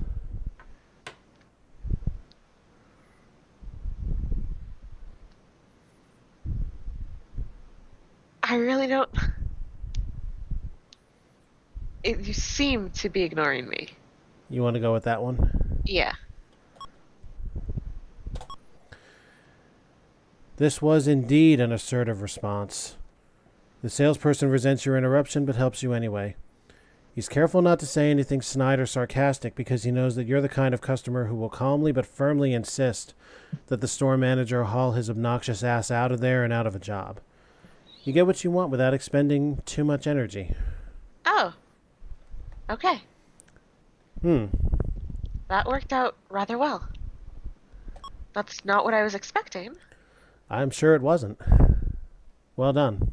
I really don't... You seem to be ignoring me. You want to go with that one? Yeah. This was indeed an assertive response. The salesperson resents your interruption but helps you anyway. He's careful not to say anything snide or sarcastic because he knows that you're the kind of customer who will calmly but firmly insist that the store manager haul his obnoxious ass out of there and out of a job. You get what you want without expending too much energy. Oh. Okay. That worked out rather well. That's not what I was expecting. I'm sure it wasn't. Well done.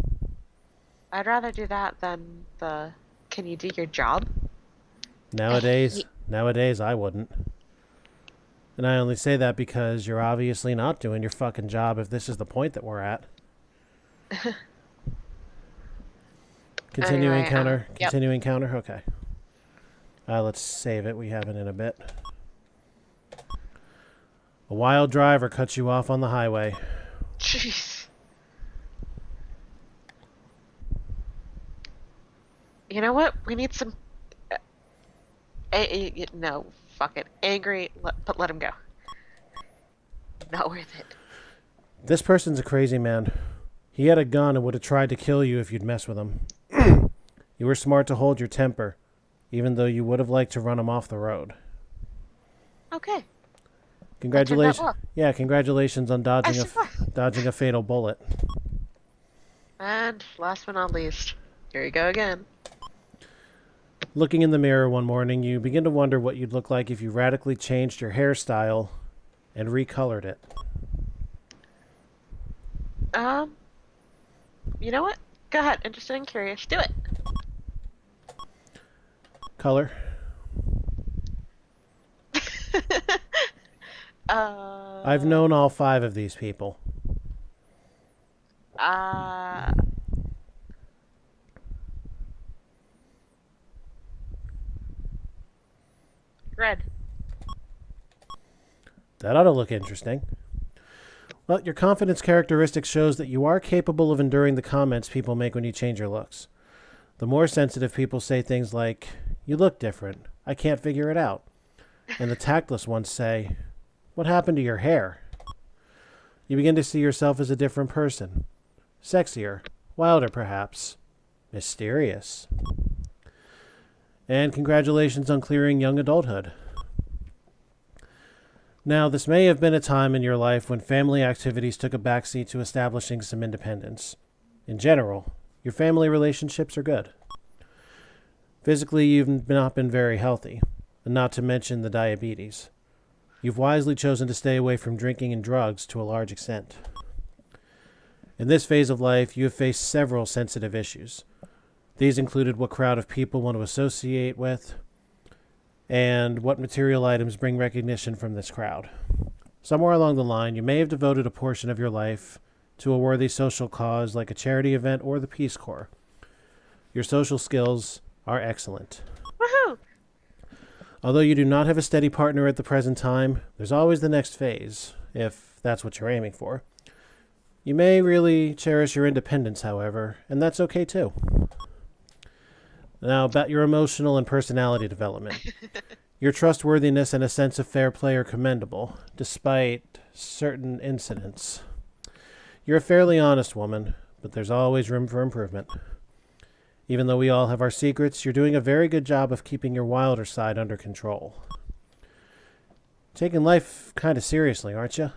I'd rather do that than the "can you do your job?" Nowadays I wouldn't. And I only say that because you're obviously not doing your fucking job if this is the point that we're at. Continuing counter. Yep. Continuing counter. Okay. Let's save it. We have it in a bit. A wild driver cuts you off on the highway. Jeez. You know what? We need some... no, fuck it. Angry, but let him go. Not worth it. This person's a crazy man. He had a gun and would have tried to kill you if you'd mess with him. You were smart to hold your temper, even though you would have liked to run him off the road. Okay. Congratulations. Well. Yeah, congratulations on dodging a fatal bullet. And last but not least, here you go again. Looking in the mirror one morning, you begin to wonder what you'd look like if you radically changed your hairstyle and recolored it. You know what? Go ahead. Interested and curious. Do it. Color. I've known all 5 of these people. Red. That ought to look interesting. Well, your confidence characteristic shows that you are capable of enduring the comments people make when you change your looks. The more sensitive people say things like, "You look different. I can't figure it out." And the tactless ones say, "What happened to your hair?" You begin to see yourself as a different person. Sexier, wilder perhaps, mysterious. And congratulations on clearing young adulthood. Now, this may have been a time in your life when family activities took a backseat to establishing some independence. In general, your family relationships are good. Physically, you've not been very healthy, and not to mention the diabetes. You've wisely chosen to stay away from drinking and drugs to a large extent. In this phase of life, you have faced several sensitive issues. These included what crowd of people want to associate with, and what material items bring recognition from this crowd. Somewhere along the line, you may have devoted a portion of your life to a worthy social cause like a charity event or the Peace Corps. Your social skills are excellent. Woohoo! Although you do not have a steady partner at the present time, there's always the next phase, if that's what you're aiming for. You may really cherish your independence, however, and that's okay too. Now, about your emotional and personality development. Your trustworthiness and a sense of fair play are commendable, despite certain incidents. You're a fairly honest woman, but there's always room for improvement. Even though we all have our secrets, you're doing a very good job of keeping your wilder side under control. Taking life kind of seriously, aren't you?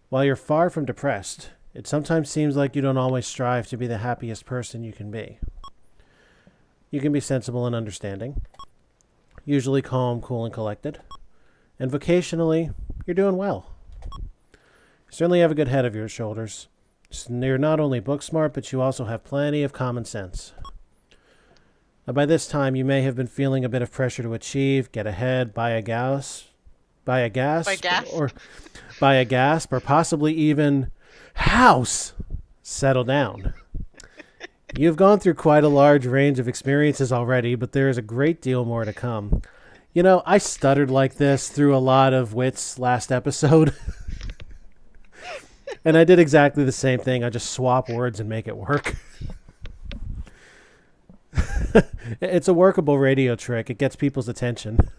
While you're far from depressed, it sometimes seems like you don't always strive to be the happiest person you can be. You can be sensible and understanding, usually calm, cool, and collected. And vocationally, you're doing well. You certainly have a good head of your shoulders. You're not only book smart, but you also have plenty of common sense. Now, by this time, you may have been feeling a bit of pressure to achieve, get ahead, buy a gasp, or possibly even house, settle down. You've gone through quite a large range of experiences already, but there is a great deal more to come. You know, I stuttered like this through a lot of wits last episode. And I did exactly the same thing. I just swap words and make it work. It's a workable radio trick. It gets people's attention.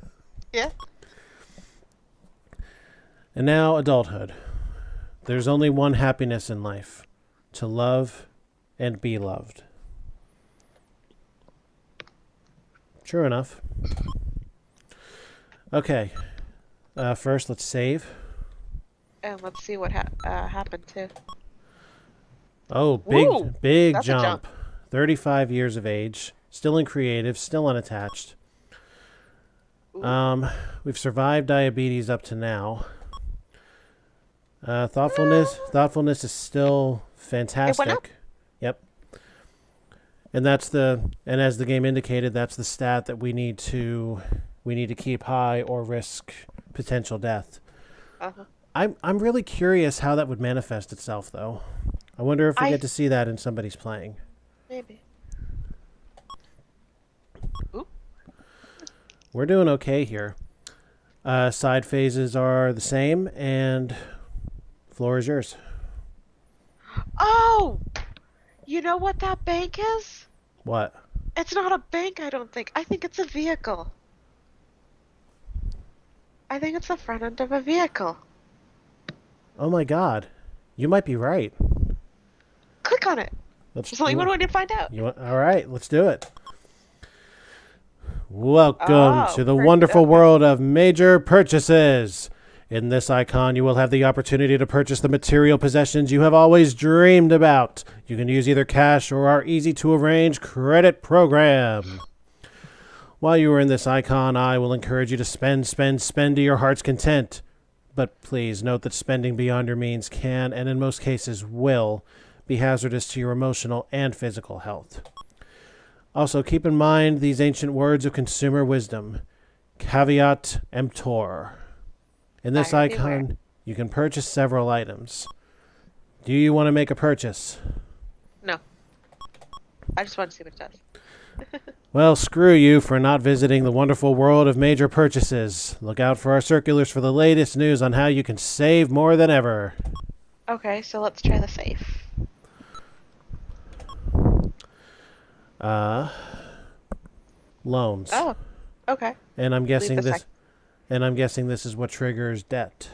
Yeah. And now, adulthood. There's only one happiness in life: to love and be loved. True enough. Okay. First, let's save. And let's see what happened too. Oh, Woo! big That's a jump. 35 years of age. Still in creative. Still unattached. Ooh. We've survived diabetes up to now. Thoughtfulness is still fantastic. It went up. Yep. And as the game indicated, that's the stat that we need to keep high or risk potential death. Uh-huh. I'm really curious how that would manifest itself, though. I wonder if we get to see that in somebody's playing. Maybe. Ooh. We're doing okay here. Side phases are the same, and floor is yours. Oh! You know what that bank is? What? It's not a bank, I don't think. I think it's a vehicle. I think it's the front end of a vehicle. Oh my God, you might be right. Click on it. There's only one way to find out. All right, let's do it. Welcome to the perfect. wonderful world of major purchases. In this icon, you will have the opportunity to purchase the material possessions you have always dreamed about. You can use either cash or our easy-to-arrange credit program. While you are in this icon, I will encourage you to spend to your heart's content. But please note that spending beyond your means can, and in most cases will, be hazardous to your emotional and physical health. Also, keep in mind these ancient words of consumer wisdom. Caveat emptor. In this icon, you can purchase several items. Do you want to make a purchase? No. I just want to see what it does. Well, screw you for not visiting the wonderful world of major purchases. Look out for our circulars for the latest news on how you can save more than ever. Okay, so let's try the safe. Loans. Oh, okay. And I'm guessing Leave the this is what triggers debt.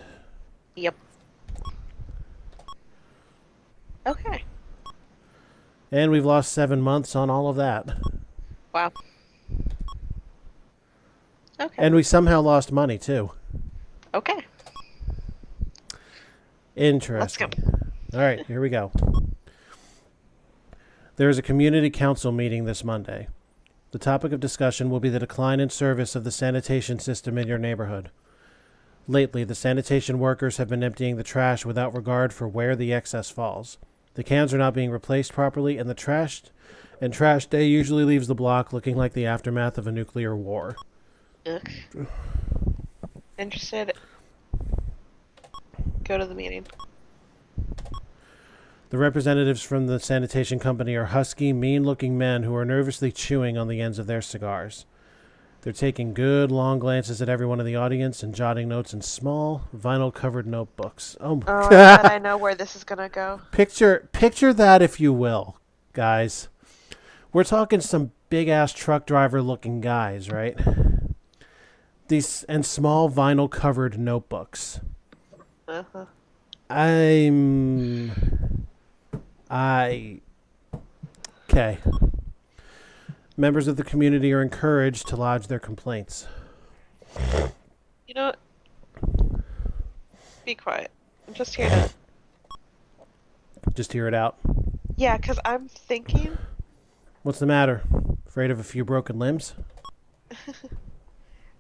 Yep. Okay. And we've lost 7 months on all of that. Wow. Okay. And we somehow lost money too. Okay. Interesting. Let's go. All right, here we go. There is a community council meeting this Monday. The topic of discussion will be the decline in service of the sanitation system in your neighborhood. Lately, the sanitation workers have been emptying the trash without regard for where the excess falls. The cans are not being replaced properly, and trash day usually leaves the block looking like the aftermath of a nuclear war. Ugh. Interested? Go to the meeting. The representatives from the sanitation company are husky, mean-looking men who are nervously chewing on the ends of their cigars. They're taking good, long glances at everyone in the audience and jotting notes in small, vinyl-covered notebooks. Oh my I God. bet I know where this is gonna go. Picture that, if you will, guys. We're talking some big-ass truck driver-looking guys, right? These and small vinyl-covered notebooks. Uh-huh. Okay. Members of the community are encouraged to lodge their complaints. You know what? Be quiet. I'm just here to... Just hear it out. Yeah, because I'm thinking... What's the matter? Afraid of a few broken limbs?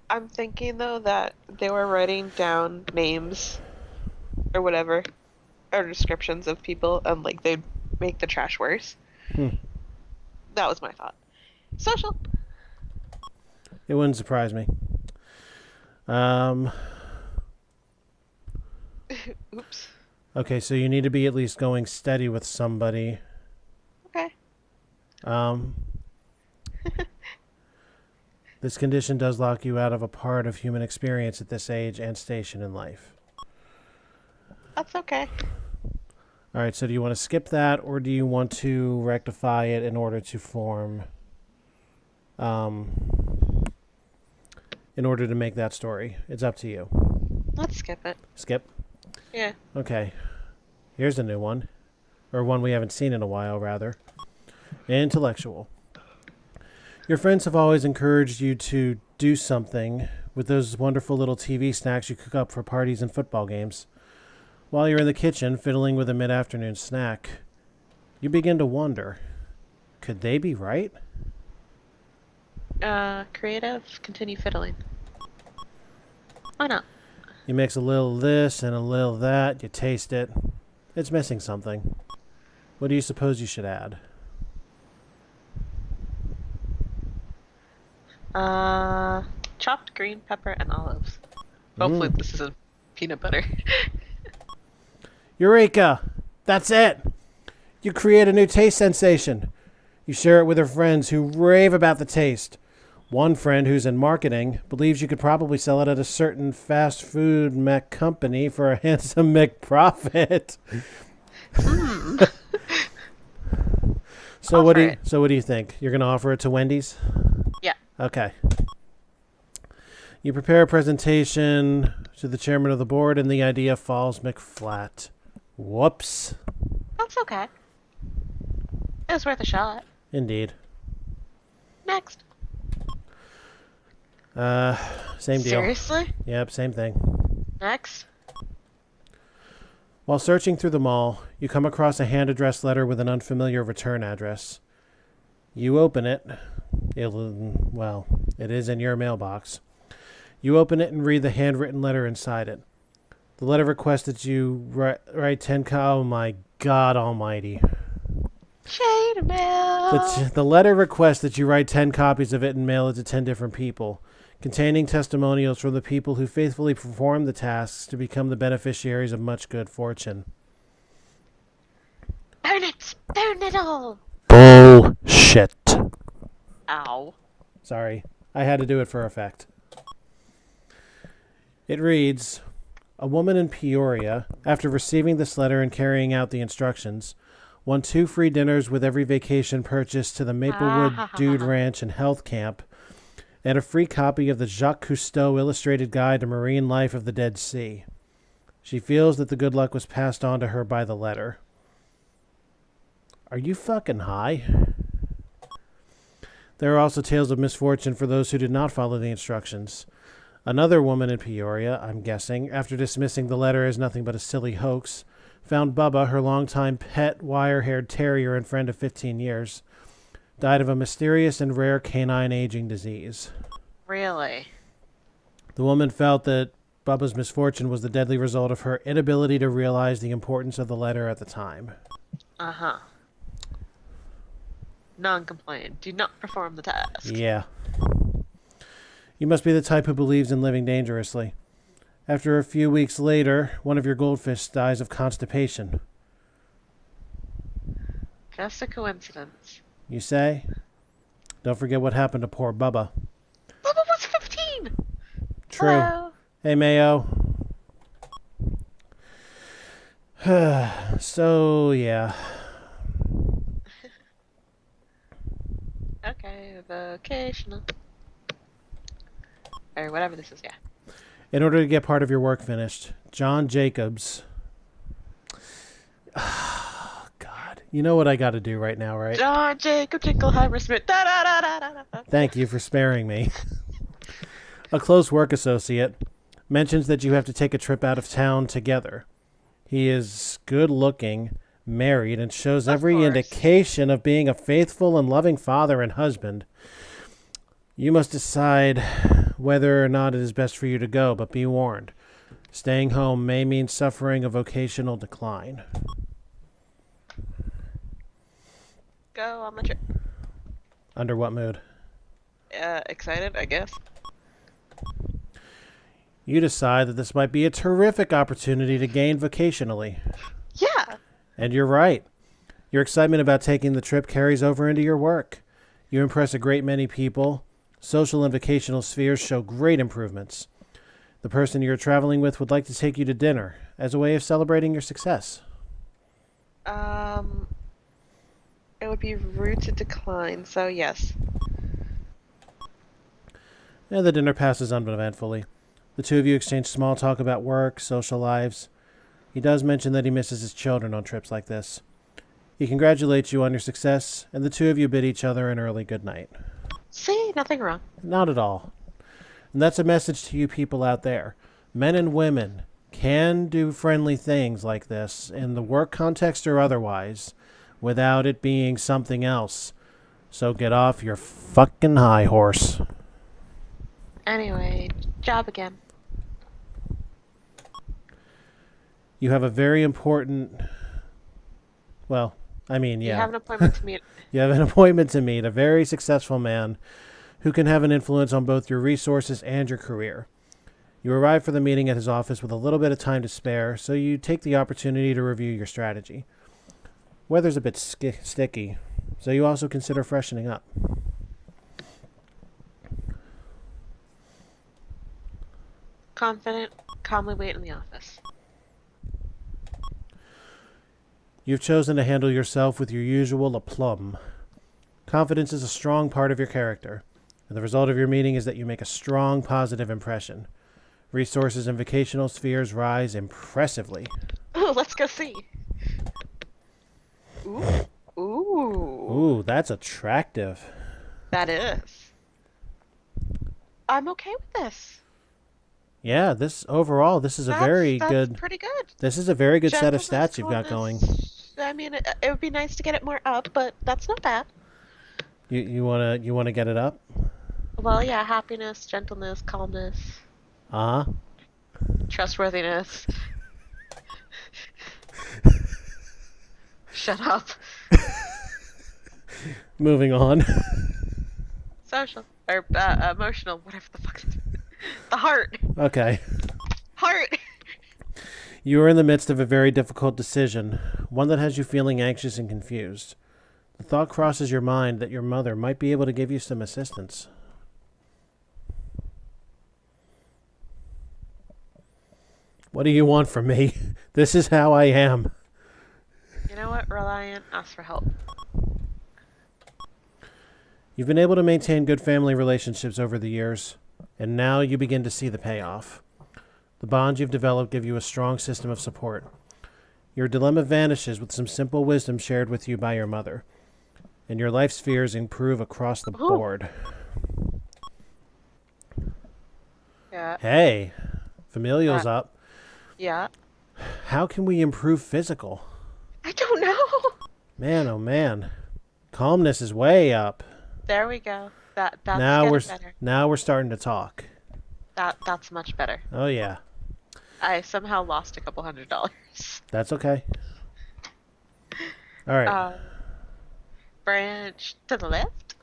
I'm thinking, though, that they were writing down names or whatever, or descriptions of people, and, like, they'd make the trash worse. That was my thought. Social. It wouldn't surprise me. Oops. Okay, so you need to be at least going steady with somebody. Okay. This condition does lock you out of a part of human experience at this age and station in life. That's okay. All right, so do you want to skip that, or do you want to rectify it in order to form, in order to make that story? It's up to you. Let's skip it. Skip? Yeah. Okay. Here's a new one. Or one we haven't seen in a while, rather. Intellectual. Your friends have always encouraged you to do something with those wonderful little TV snacks you cook up for parties and football games. While you're in the kitchen fiddling with a mid-afternoon snack, you begin to wonder, could they be right? Creative, continue fiddling. Why not? You mix a little this and a little that, you taste it. It's missing something. What do you suppose you should add? Chopped green pepper and olives. Hopefully this isn't peanut butter. Eureka! That's it! You create a new taste sensation. You share it with your friends who rave about the taste. One friend who's in marketing believes you could probably sell it at a certain fast food mech company for a handsome profit. So what do you think? You're going to offer it to Wendy's? Yeah. Okay. You prepare a presentation to the chairman of the board and the idea falls McFlat. Whoops. That's okay. It was worth a shot. Indeed. Next. Same deal. Seriously? Yep, same thing. Next. While searching through the mall, you come across a hand-addressed letter with an unfamiliar return address. You open it. It is in your mailbox. You open it and read the handwritten letter inside it. The letter requests that you write 10 oh my God almighty. Shade mail. The letter requests that you write 10 copies of it and mail it to 10 different people, containing testimonials from the people who faithfully performed the tasks to become the beneficiaries of much good fortune. Burn it! Burn it all! Bullshit. Ow. Sorry, I had to do it for effect. It reads, a woman in Peoria, after receiving this letter and carrying out the instructions, won 2 free dinners with every vacation purchase to the Maplewood Dude Ranch and Health Camp, and a free copy of the Jacques Cousteau Illustrated Guide to Marine Life of the Dead Sea. She feels that the good luck was passed on to her by the letter. Are you fucking high? There are also tales of misfortune for those who did not follow the instructions. Another woman in Peoria, I'm guessing, after dismissing the letter as nothing but a silly hoax, found Bubba, her longtime pet, wire-haired terrier and friend of 15 years, died of a mysterious and rare canine aging disease. Really? The woman felt that Bubba's misfortune was the deadly result of her inability to realize the importance of the letter at the time. Uh-huh. Non-compliant. Do not perform the task. Yeah. You must be the type who believes in living dangerously. After a few weeks later, one of your goldfish dies of constipation. Just a coincidence. You say? Don't forget what happened to poor Bubba. Bubba was 15! True. Hello. Hey, Mayo. So, yeah. Okay, vocational. Or whatever this is, yeah. In order to get part of your work finished, John Jacobs... Oh, God. You know what I got to do right now, right? John Jacob Jingleheimer Smith. Da, da, da, da, da, da. Thank you for sparing me. A close work associate mentions that you have to take a trip out of town together. He is good-looking, married, and shows every indication of being a faithful and loving father and husband. You must decide whether or not it is best for you to go, but be warned. Staying home may mean suffering a vocational decline. Go on the trip. Under what mood? Excited, I guess. You decide that this might be a terrific opportunity to gain vocationally. Yeah. And you're right. Your excitement about taking the trip carries over into your work. You impress a great many people. Social and vocational spheres show great improvements. The person you're traveling with would like to take you to dinner as a way of celebrating your success. It would be rude to decline, so yes. And the dinner passes uneventfully. The two of you exchange small talk about work, social lives. He does mention that he misses his children on trips like this. He congratulates you on your success, and the two of you bid each other an early good night. See, nothing wrong. Not at all. And that's a message to you people out there. Men and women can do friendly things like this, in the work context or otherwise, without it being something else. So get off your fucking high horse. Anyway, job again. You have a very important... Well, I mean, yeah. You have an appointment to meet. You have an appointment to meet a very successful man who can have an influence on both your resources and your career. You arrive for the meeting at his office with a little bit of time to spare, so you take the opportunity to review your strategy. Weather's a bit sticky, so you also consider freshening up. Confident, calmly wait in the office. You've chosen to handle yourself with your usual aplomb. Confidence is a strong part of your character, and the result of your meeting is that you make a strong positive impression. Resources and vocational spheres rise impressively. Ooh, let's go see. Ooh. Ooh. Ooh, that's attractive. That is. I'm okay with this. Yeah, this overall, this is a very That's good. pretty good. This is a very good set of Gentleness, stats you've got going. calmness. I mean, it would be nice to get it more up, but that's not bad. You wanna get it up? Well, yeah, happiness, gentleness, calmness, Uh huh. trustworthiness. Shut up. Moving on. Social or emotional, whatever the fuck. The heart. Okay. Heart. You are in the midst of a very difficult decision, one that has you feeling anxious and confused. The thought crosses your mind that your mother might be able to give you some assistance. What do you want from me? This is how I am. You know what, Reliant? Ask for help. You've been able to maintain good family relationships over the years, and now you begin to see the payoff. The bonds you've developed give you a strong system of support. Your dilemma vanishes with some simple wisdom shared with you by your mother, and your life spheres improve across the board. Yeah. Hey, familial's up. Yeah. How can we improve physical? I don't know. Man, oh man. Calmness is way up. There we go. That's now getting we're better. now we're starting to talk. That's much better. Oh yeah. I somehow lost a couple $100. That's okay. All right. Branch to the left.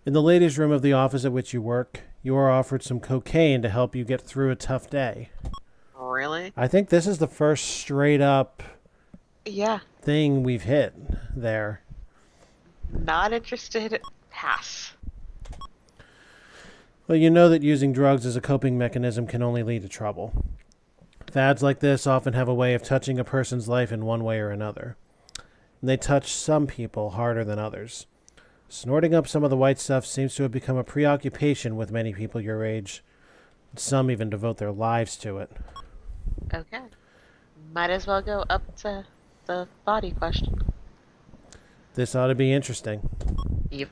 In the ladies' room of the office at which you work, you are offered some cocaine to help you get through a tough day. Really? I think this is the first straight up Yeah. thing we've hit there. Not interested. Pass. Well, you know that using drugs as a coping mechanism can only lead to trouble. Fads like this often have a way of touching a person's life in one way or another. And they touch some people harder than others. Snorting up some of the white stuff seems to have become a preoccupation with many people your age. Some even devote their lives to it. Okay. Might as well go up to the body question. This ought to be interesting. Yep.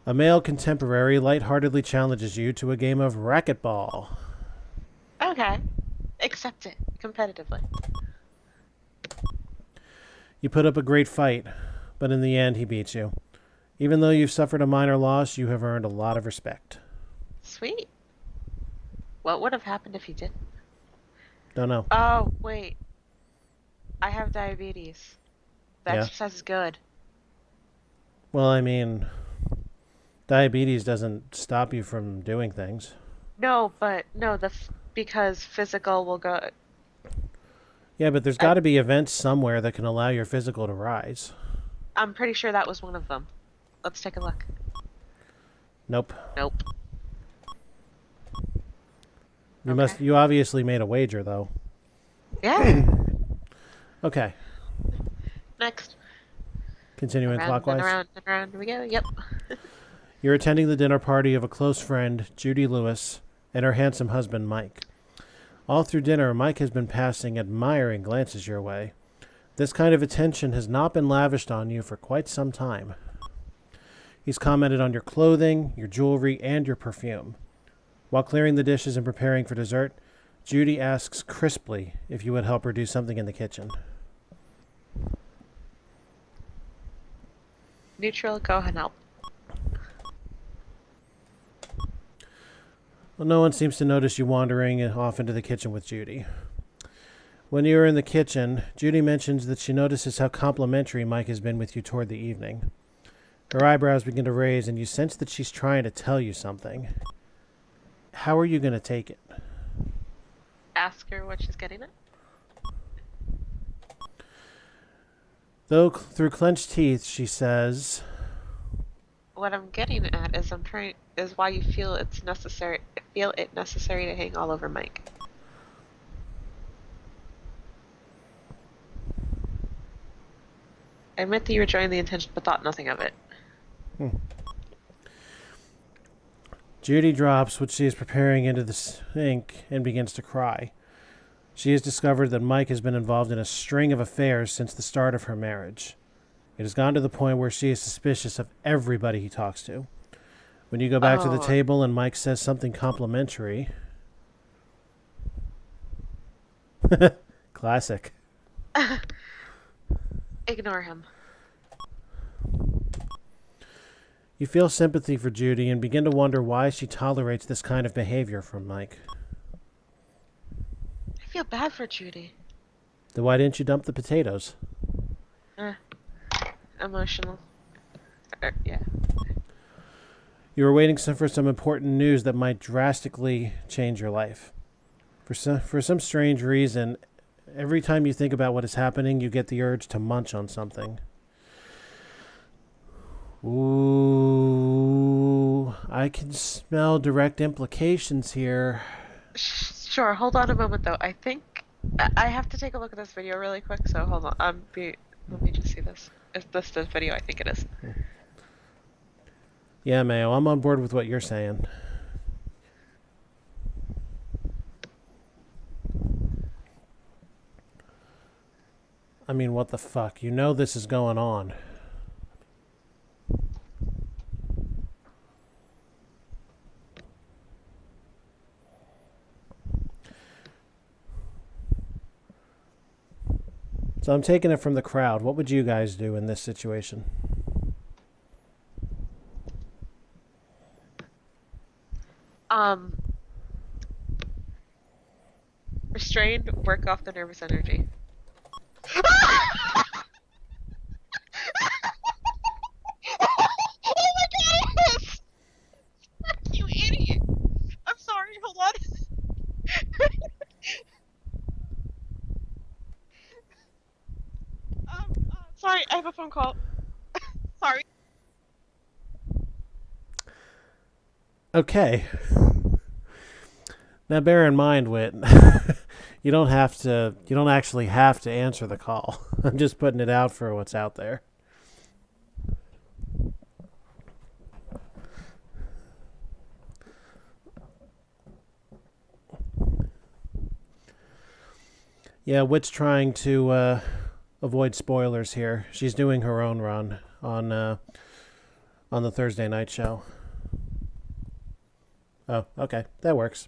A male contemporary lightheartedly challenges you to a game of racquetball. Okay. Accept it competitively. You put up a great fight, but in the end he beats you. Even though you've suffered a minor loss, you have earned a lot of respect. Sweet. What would have happened if he didn't? Don't know. Oh, wait. I have diabetes. The Yeah. exercise is good. Well, I mean, diabetes doesn't stop you from doing things. No, but no, because physical will go. Yeah, but there's got to be events somewhere that can allow your physical to rise. I'm pretty sure that was one of them. Let's take a look. Nope. Nope. You Okay. You obviously made a wager, though. Yeah. Okay. Next. Continuing Around clockwise. and around and around we go. Yep. You're attending the dinner party of a close friend, Judy Lewis, and her handsome husband, Mike. All through dinner, Mike has been passing admiring glances your way. This kind of attention has not been lavished on you for quite some time. He's commented on your clothing, your jewelry, and your perfume. While clearing the dishes and preparing for dessert, Judy asks crisply if you would help her do something in the kitchen. Neutral, go ahead and help. Well, no one seems to notice you wandering off into the kitchen with Judy. When you are in the kitchen, Judy mentions that she notices how complimentary Mike has been with you toward the evening. Her eyebrows begin to raise, and you sense that she's trying to tell you something. How are you going to take it? Ask her what she's getting at. Though through clenched teeth, she says, What I'm getting at is why you feel it necessary to hang all over Mike. I admit that you were enjoying the intention but thought nothing of it. Judy drops what she is preparing into the sink and begins to cry. She has discovered that Mike has been involved in a string of affairs since the start of her marriage. It has gone to the point where she is suspicious of everybody he talks to. When you go back to the table and Mike says something complimentary... Classic. Ignore him. You feel sympathy for Judy and begin to wonder why she tolerates this kind of behavior from Mike. I feel bad for Judy. Then why didn't you dump the potatoes? Emotional. Yeah. You were waiting for some important news that might drastically change your life. For some strange reason, every time you think about what is happening, you get the urge to munch on something. Ooh, I can smell direct implications here. Sure, hold on a moment though. I think I have to take a look at this video really quick, so hold on. Let me just see this. Is this the video I think it is? Yeah, Mayo, I'm on board with what you're saying. I mean, what the fuck? You know this is going on. So I'm taking it from the crowd. What would you guys do in this situation? Restrained, work off the nervous energy. Oh my goodness! You idiot! I'm sorry, hold on. Sorry, I have a phone call. Sorry. Okay. Now bear in mind, Whit, you don't actually have to answer the call. I'm just putting it out for what's out there. Yeah, Whit's trying to avoid spoilers here. She's doing her own run on the Thursday night show. Oh, okay. That works.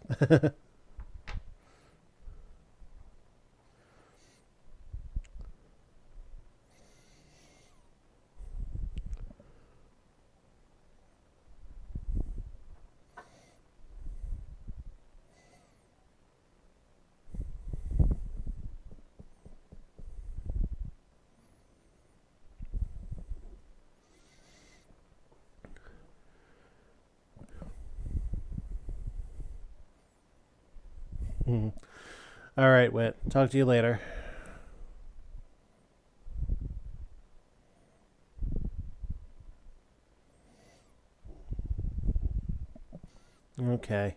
All right, Whit. Talk to you later. Okay.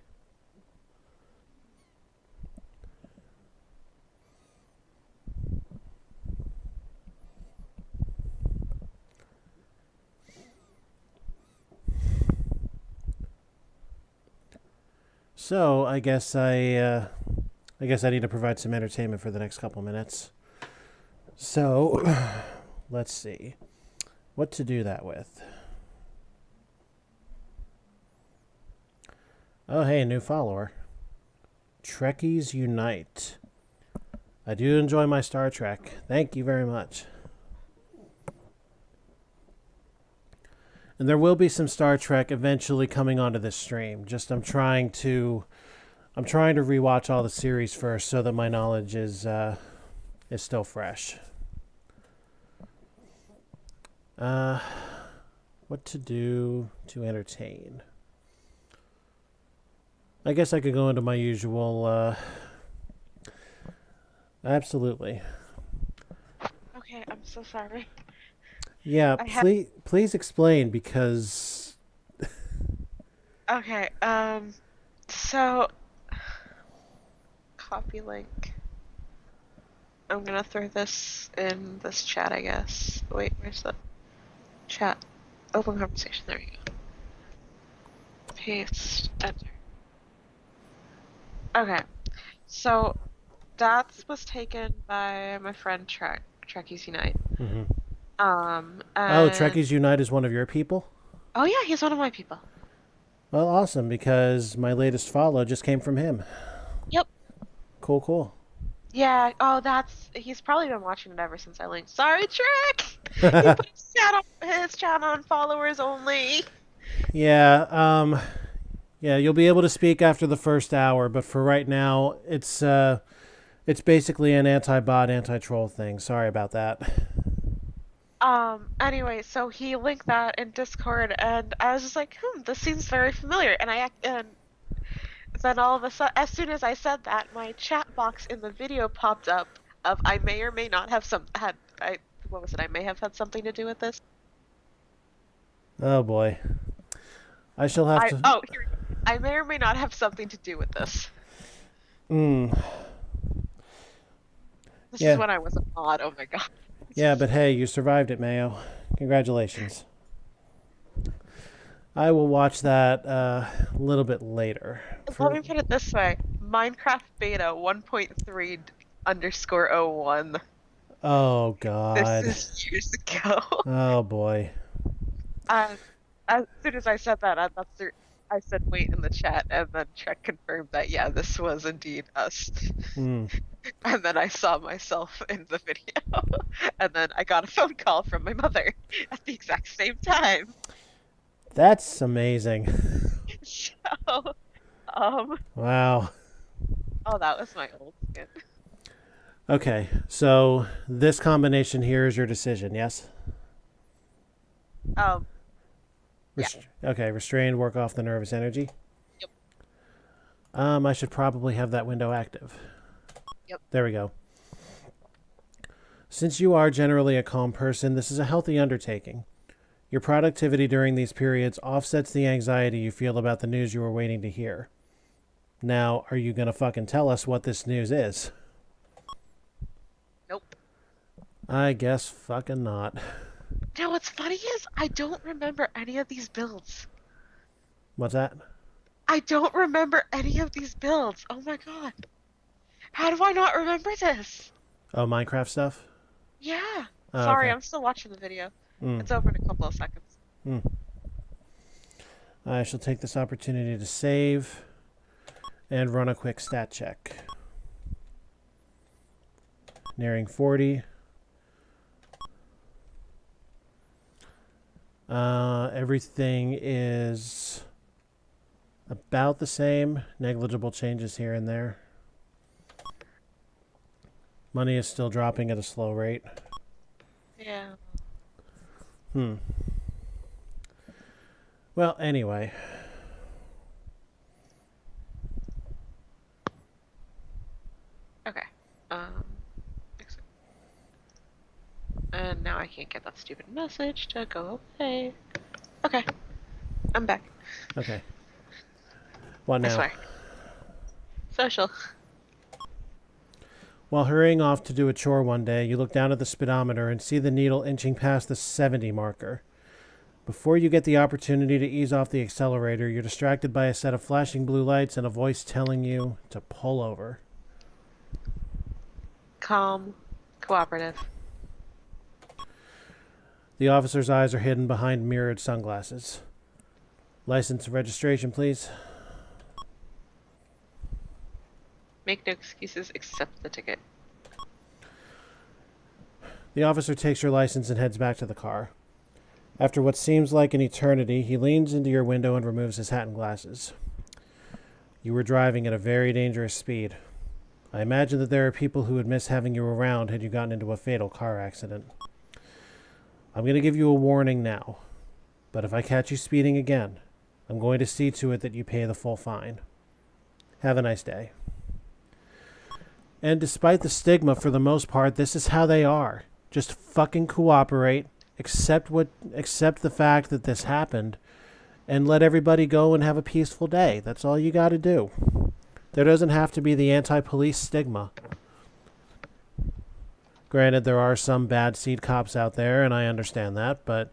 So, I guess I I guess I need to provide some entertainment for the next couple minutes. So, let's see what to do that with. Oh, hey, a new follower. Trekkies Unite. I do enjoy my Star Trek. Thank you very much. And there will be some Star Trek eventually coming onto this stream. Just I'm trying to rewatch all the series first so that my knowledge is still fresh. What to do to entertain? I guess I could go into my usual. Absolutely. Okay, I'm so sorry. Yeah, please explain because. Okay, so copy link. I'm gonna throw this in this chat, I guess. Wait, where's the chat? Open conversation. There we go. Paste. Enter. Okay, so that was taken by my friend Trekkies Unite. Mm-hmm. And... Trekkies Unite is one of your people? Oh yeah, he's one of my people. Well, awesome, because my latest follow just came from him. Yep. Cool. Yeah, he's probably been watching it ever since I linked. Sorry, Trek! He put his chat on followers only. Yeah, you'll be able to speak after the first hour, but for right now, it's basically an anti-bot, anti-troll thing. Sorry about that. Anyway, so he linked that in Discord, and I was just like, this seems very familiar. And then all of a sudden, as soon as I said that, my chat box in the video popped up of I may or may not have I may have had something to do with this. Oh boy. I shall have to... Oh, here we go. I may or may not have something to do with this. This is when I was a mod, oh my god. Yeah, but hey, you survived it, Mayo. Congratulations. I will watch that a little bit later. Let me put it this way. Minecraft Beta 1.3_01. Oh, God. This is years ago. Oh, boy. As soon as I said that, I said wait in the chat, and then Trek confirmed that, yeah, this was indeed us. And then I saw myself in the video. And then I got a phone call from my mother at the exact same time. That's amazing. So, wow. Oh, that was my old skin. Okay, so this combination here is your decision, yes? Yeah. Okay, restrained, work off the nervous energy. Yep. I should probably have that window active. Yep. There we go. Since you are generally a calm person, this is a healthy undertaking. Your productivity during these periods offsets the anxiety you feel about the news you were waiting to hear. Now, are you gonna fucking tell us what this news is? Nope. I guess fucking not. Now, what's funny is I don't remember any of these builds. What's that? I don't remember any of these builds. Oh my god. How do I not remember this? Oh, Minecraft stuff? Yeah. Oh, Sorry, okay. I'm still watching the video. It's over in a couple of seconds. I shall take this opportunity to save and run a quick stat check. Nearing 40. Everything is about the same. Negligible changes here and there. Money is still dropping at a slow rate. Yeah. Well, anyway. Okay. Exit. And now I can't get that stupid message to go away. Okay. I'm back. Okay. What now? I swear. Social. While hurrying off to do a chore one day, you look down at the speedometer and see the needle inching past the 70 marker. Before you get the opportunity to ease off the accelerator, you're distracted by a set of flashing blue lights and a voice telling you to pull over. calm, cooperative. The officer's eyes are hidden behind mirrored sunglasses. License and registration, please. Make no excuses, accept the ticket. The officer takes your license and heads back to the car. After what seems like an eternity, he leans into your window and removes his hat and glasses. You were driving at a very dangerous speed. I imagine that there are people who would miss having you around had you gotten into a fatal car accident. I'm going to give you a warning now, but if I catch you speeding again, I'm going to see to it that you pay the full fine. Have a nice day. And despite the stigma, for the most part, this is how they are. Just fucking cooperate, accept the fact that this happened, and let everybody go and have a peaceful day. That's all you got to do. There doesn't have to be the anti-police stigma. Granted, there are some bad seed cops out there, and I understand that, but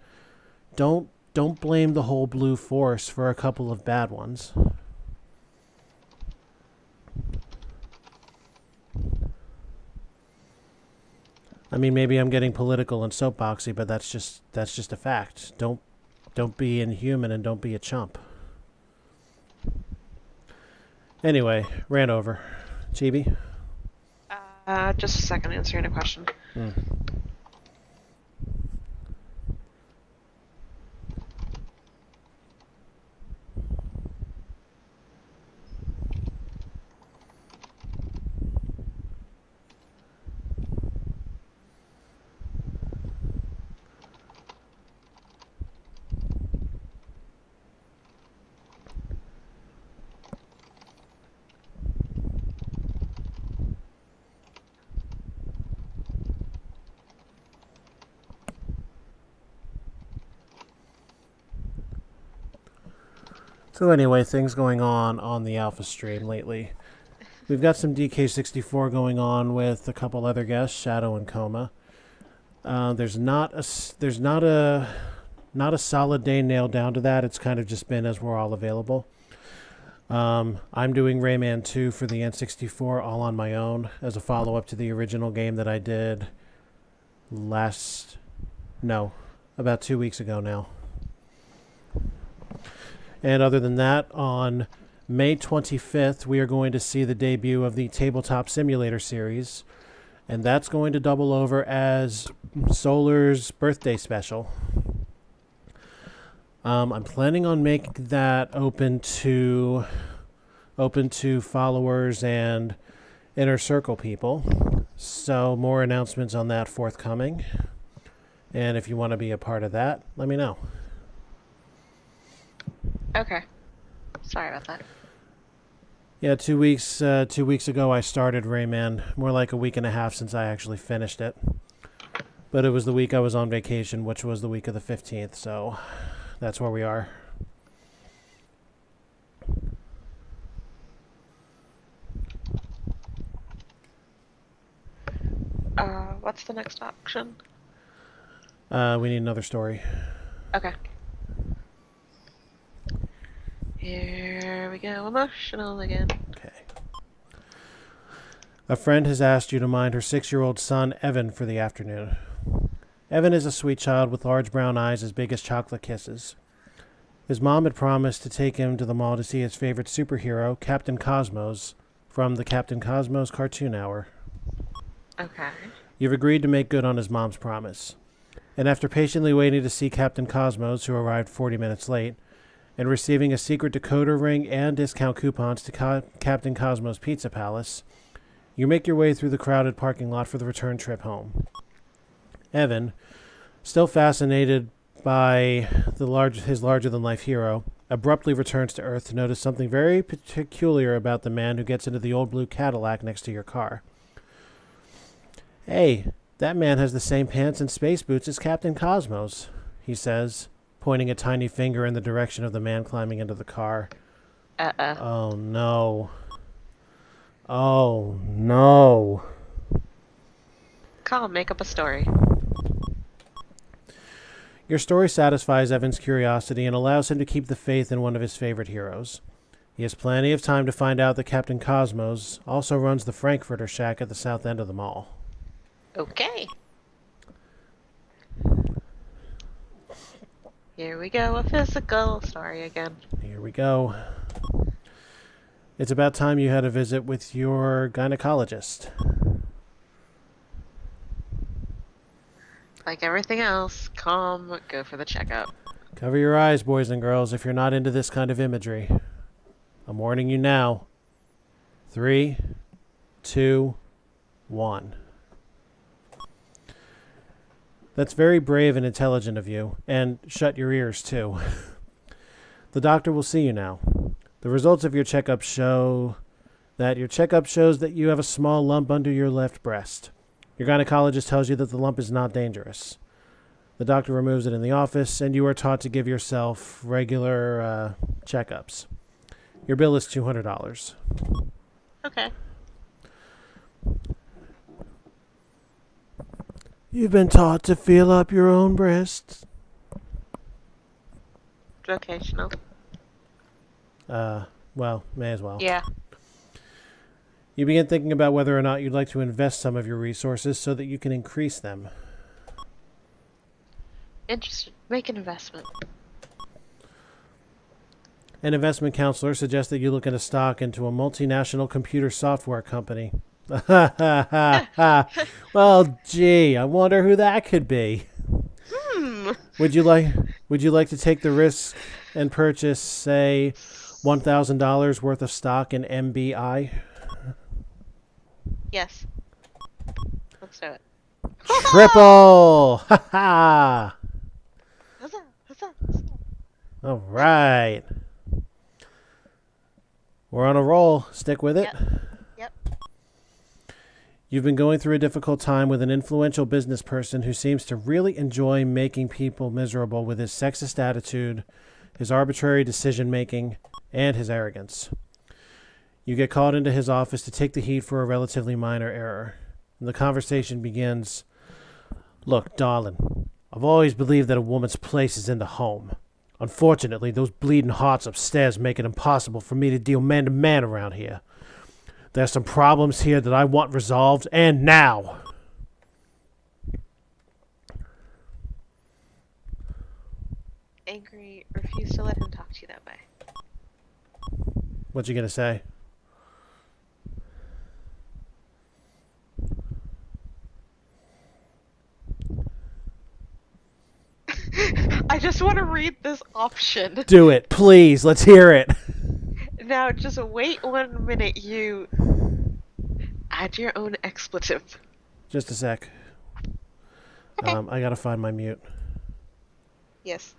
don't blame the whole blue force for a couple of bad ones. I mean, maybe I'm getting political and soapboxy, but that's just a fact. Don't be inhuman and don't be a chump. Anyway, ran over. Chibi? Just a second, answering a question. So anyway, things going on the Alpha stream lately. We've got some DK64 going on with a couple other guests, Shadow and Coma. There's not a solid day nailed down to that. It's kind of just been as we're all available. I'm doing Rayman 2 for the N64 all on my own as a follow-up to the original game that I did about 2 weeks ago now. And other than that, on May 25th, we are going to see the debut of the Tabletop Simulator series, and that's going to double over as Solar's birthday special. I'm planning on making that open to followers and inner circle people. So more announcements on that forthcoming. And if you want to be a part of that, let me know. Okay. Sorry about that. Yeah, 2 weeks ago I started Rayman. More like a week and a half since I actually finished it. But it was the week I was on vacation, which was the week of the 15th, so that's where we are. What's the next option? We need another story. Okay. Here we go, emotional again. Okay. A friend has asked you to mind her 6-year-old son, Evan, for the afternoon. Evan is a sweet child with large brown eyes as big as chocolate kisses. His mom had promised to take him to the mall to see his favorite superhero, Captain Cosmos, from the Captain Cosmos Cartoon Hour. Okay. You've agreed to make good on his mom's promise. And after patiently waiting to see Captain Cosmos, who arrived 40 minutes late, and receiving a secret decoder ring and discount coupons to Captain Cosmos Pizza Palace, you make your way through the crowded parking lot for the return trip home. Evan, still fascinated by his larger-than-life hero, abruptly returns to Earth to notice something very peculiar about the man who gets into the old blue Cadillac next to your car. Hey, that man has the same pants and space boots as Captain Cosmos, he says, pointing a tiny finger in the direction of the man climbing into the car. Oh, no. Oh, no. Calm, make up a story. Your story satisfies Evan's curiosity and allows him to keep the faith in one of his favorite heroes. He has plenty of time to find out that Captain Cosmos also runs the Frankfurter Shack at the south end of the mall. Okay. Here we go, a physical. Sorry again. Here we go. It's about time you had a visit with your gynecologist. Like everything else, calm, go for the checkup. Cover your eyes, boys and girls, if you're not into this kind of imagery. I'm warning you now. 3, 2, 1. That's very brave and intelligent of you, and shut your ears, too. The doctor will see you now. The results of your checkup shows that you have a small lump under your left breast. Your gynecologist tells you that the lump is not dangerous. The doctor removes it in the office, and you are taught to give yourself regular checkups. Your bill is $200. Okay. You've been taught to feel up your own breasts. Vocational. Well, may as well. Yeah. You begin thinking about whether or not you'd like to invest some of your resources so that you can increase them. Interested. Make an investment. An investment counselor suggests that you look at a stock into a multinational computer software company. Well, gee, I wonder who that could be. Would you like to take the risk and purchase, say, $1,000 worth of stock in MBI? Yes. Let's do it. Triple! Ha ha! Huzzah, huzzah, huzzah. All right. We're on a roll. Stick with it. Yep. You've been going through a difficult time with an influential business person who seems to really enjoy making people miserable with his sexist attitude, his arbitrary decision-making, and his arrogance. You get called into his office to take the heat for a relatively minor error. And the conversation begins, "Look, darling, I've always believed that a woman's place is in the home. Unfortunately, those bleeding hearts upstairs make it impossible for me to deal man-to-man around here. There's some problems here that I want resolved, and now." Angry, refuse to let him talk to you that way. What you gonna say? I just want to read this option. Do it, please. Let's hear it. Now, just wait 1 minute, you... Add your own expletive. Just a sec. Okay. I gotta find my mute. Yes,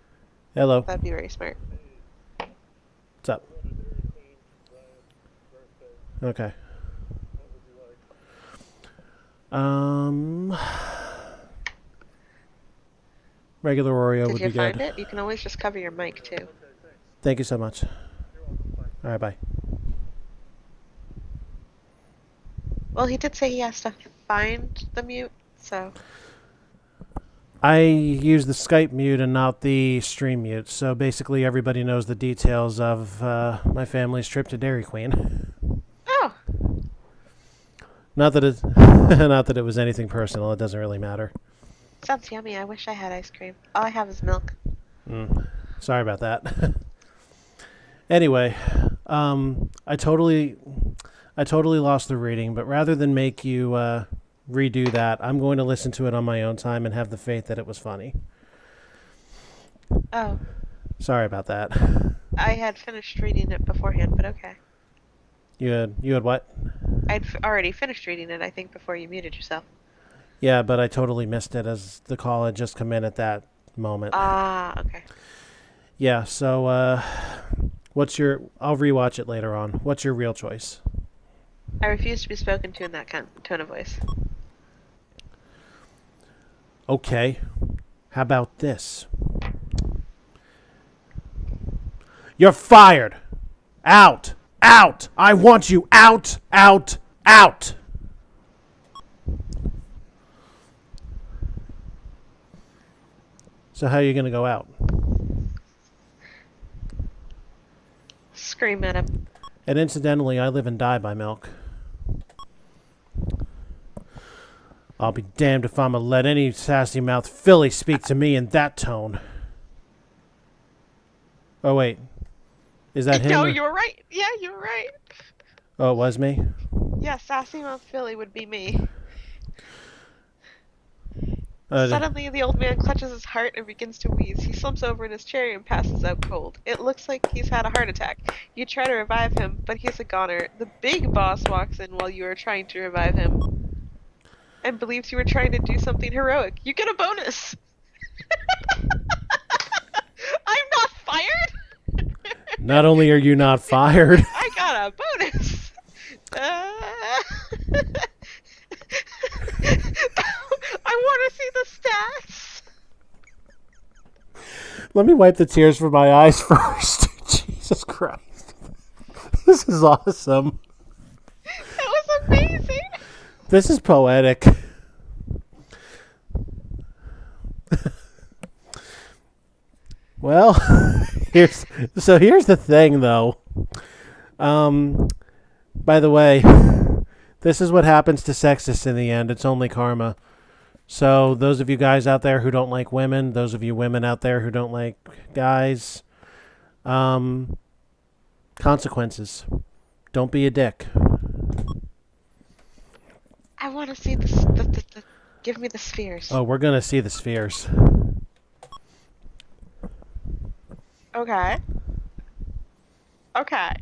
Hello. that'd be very smart. What's up? Okay. Regular Oreo Did would you be find good. it? You can always just cover your mic, too. Thank you so much. All right, bye. Well, he did say he has to find the mute, so... I use the Skype mute and not the stream mute, so basically everybody knows the details of my family's trip to Dairy Queen. Oh! Not that it was anything personal. It doesn't really matter. Sounds yummy. I wish I had ice cream. All I have is milk. Sorry about that. Anyway, I totally lost the reading, but rather than make you redo that, I'm going to listen to it on my own time and have the faith that it was funny. Oh. Sorry about that. I had finished reading it beforehand, but okay. You had what? I'd already finished reading it, I think, before you muted yourself. Yeah, but I totally missed it as the call had just come in at that moment. Ah, okay. Yeah, so I'll rewatch it later on. What's your real choice? I refuse to be spoken to in that tone of voice. Okay. How about this? You're fired. Out. Out. I want you out, out, out. So how are you going to go out? Scream at him. And incidentally, I live and die by milk. I'll be damned if I'm gonna let any sassy-mouthed filly speak to me in that tone. Oh, wait. Is that him? No, or- you were right. Yeah, you were right. Oh, it was me? Yeah, Sassy Mouth Philly would be me. Uh, Suddenly, the old man clutches his heart and begins to wheeze. He slumps over in his chair and passes out cold. It looks like he's had a heart attack. You try to revive him, but he's a goner. The big boss walks in while you are trying to revive him and believes you were trying to do something heroic. You get a bonus! I'm not fired! not only are you not fired, I got a bonus! I want to see the stats! let me wipe the tears from my eyes first. Jesus Christ. This is awesome. That was amazing! This is poetic. Well, here's the thing, though. By the way, this is what happens to sexists in the end. It's only karma. So those of you guys out there who don't like women, those of you women out there who don't like guys, consequences. Don't be a dick. I want to see the give me the spheres. Oh, we're gonna see the spheres. Okay. Okay.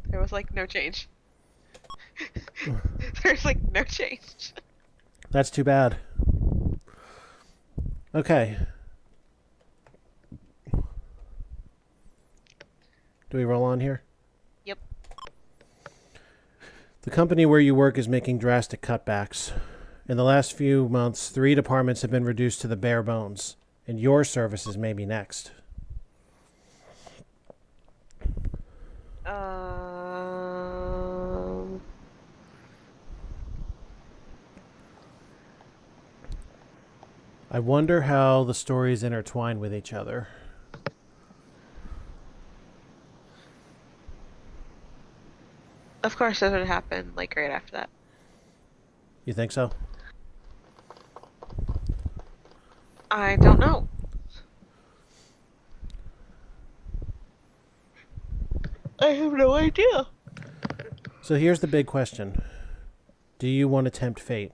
There was like no change. There's like no change. That's too bad. Okay. Do we roll on here? Yep. The company where you work is making drastic cutbacks. In the last few months, 3 departments have been reduced to the bare bones, and your services may be next. I wonder how the stories intertwine with each other. Of course it would happen like right after that. You think so? I don't know. I have no idea. So here's the big question. Do you want to tempt fate?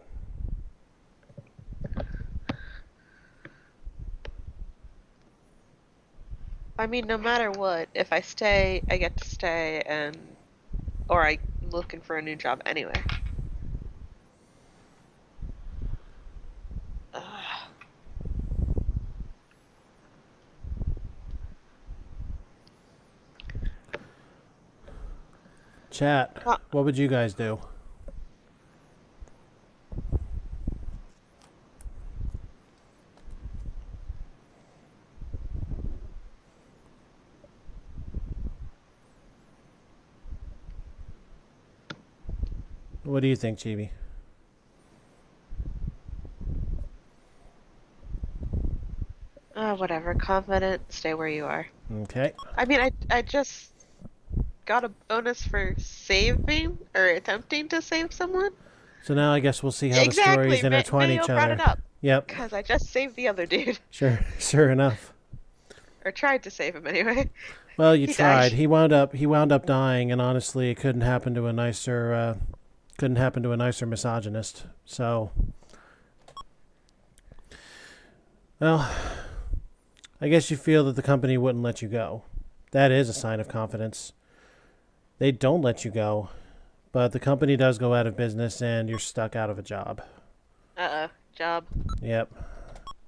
I mean, no matter what, if I stay, I get to stay, or I'm looking for a new job anyway. Ugh. Chat, what would you guys do? What do you think, Chibi? Whatever. Confident, stay where you are. Okay. I mean, I just got a bonus for saving, or attempting to save someone. So now I guess we'll see how the Exactly. stories intertwine Mayo each brought other. it up. Yep. Because I just saved the other dude. Sure enough. Or tried to save him anyway. Well, you He tried. died. He wound up dying, and honestly, it couldn't happen to a nicer misogynist. So, well, I guess you feel that the company wouldn't let you go. That is a sign of confidence. They don't let you go, but the company does go out of business, and you're stuck out of a job. Job. Yep.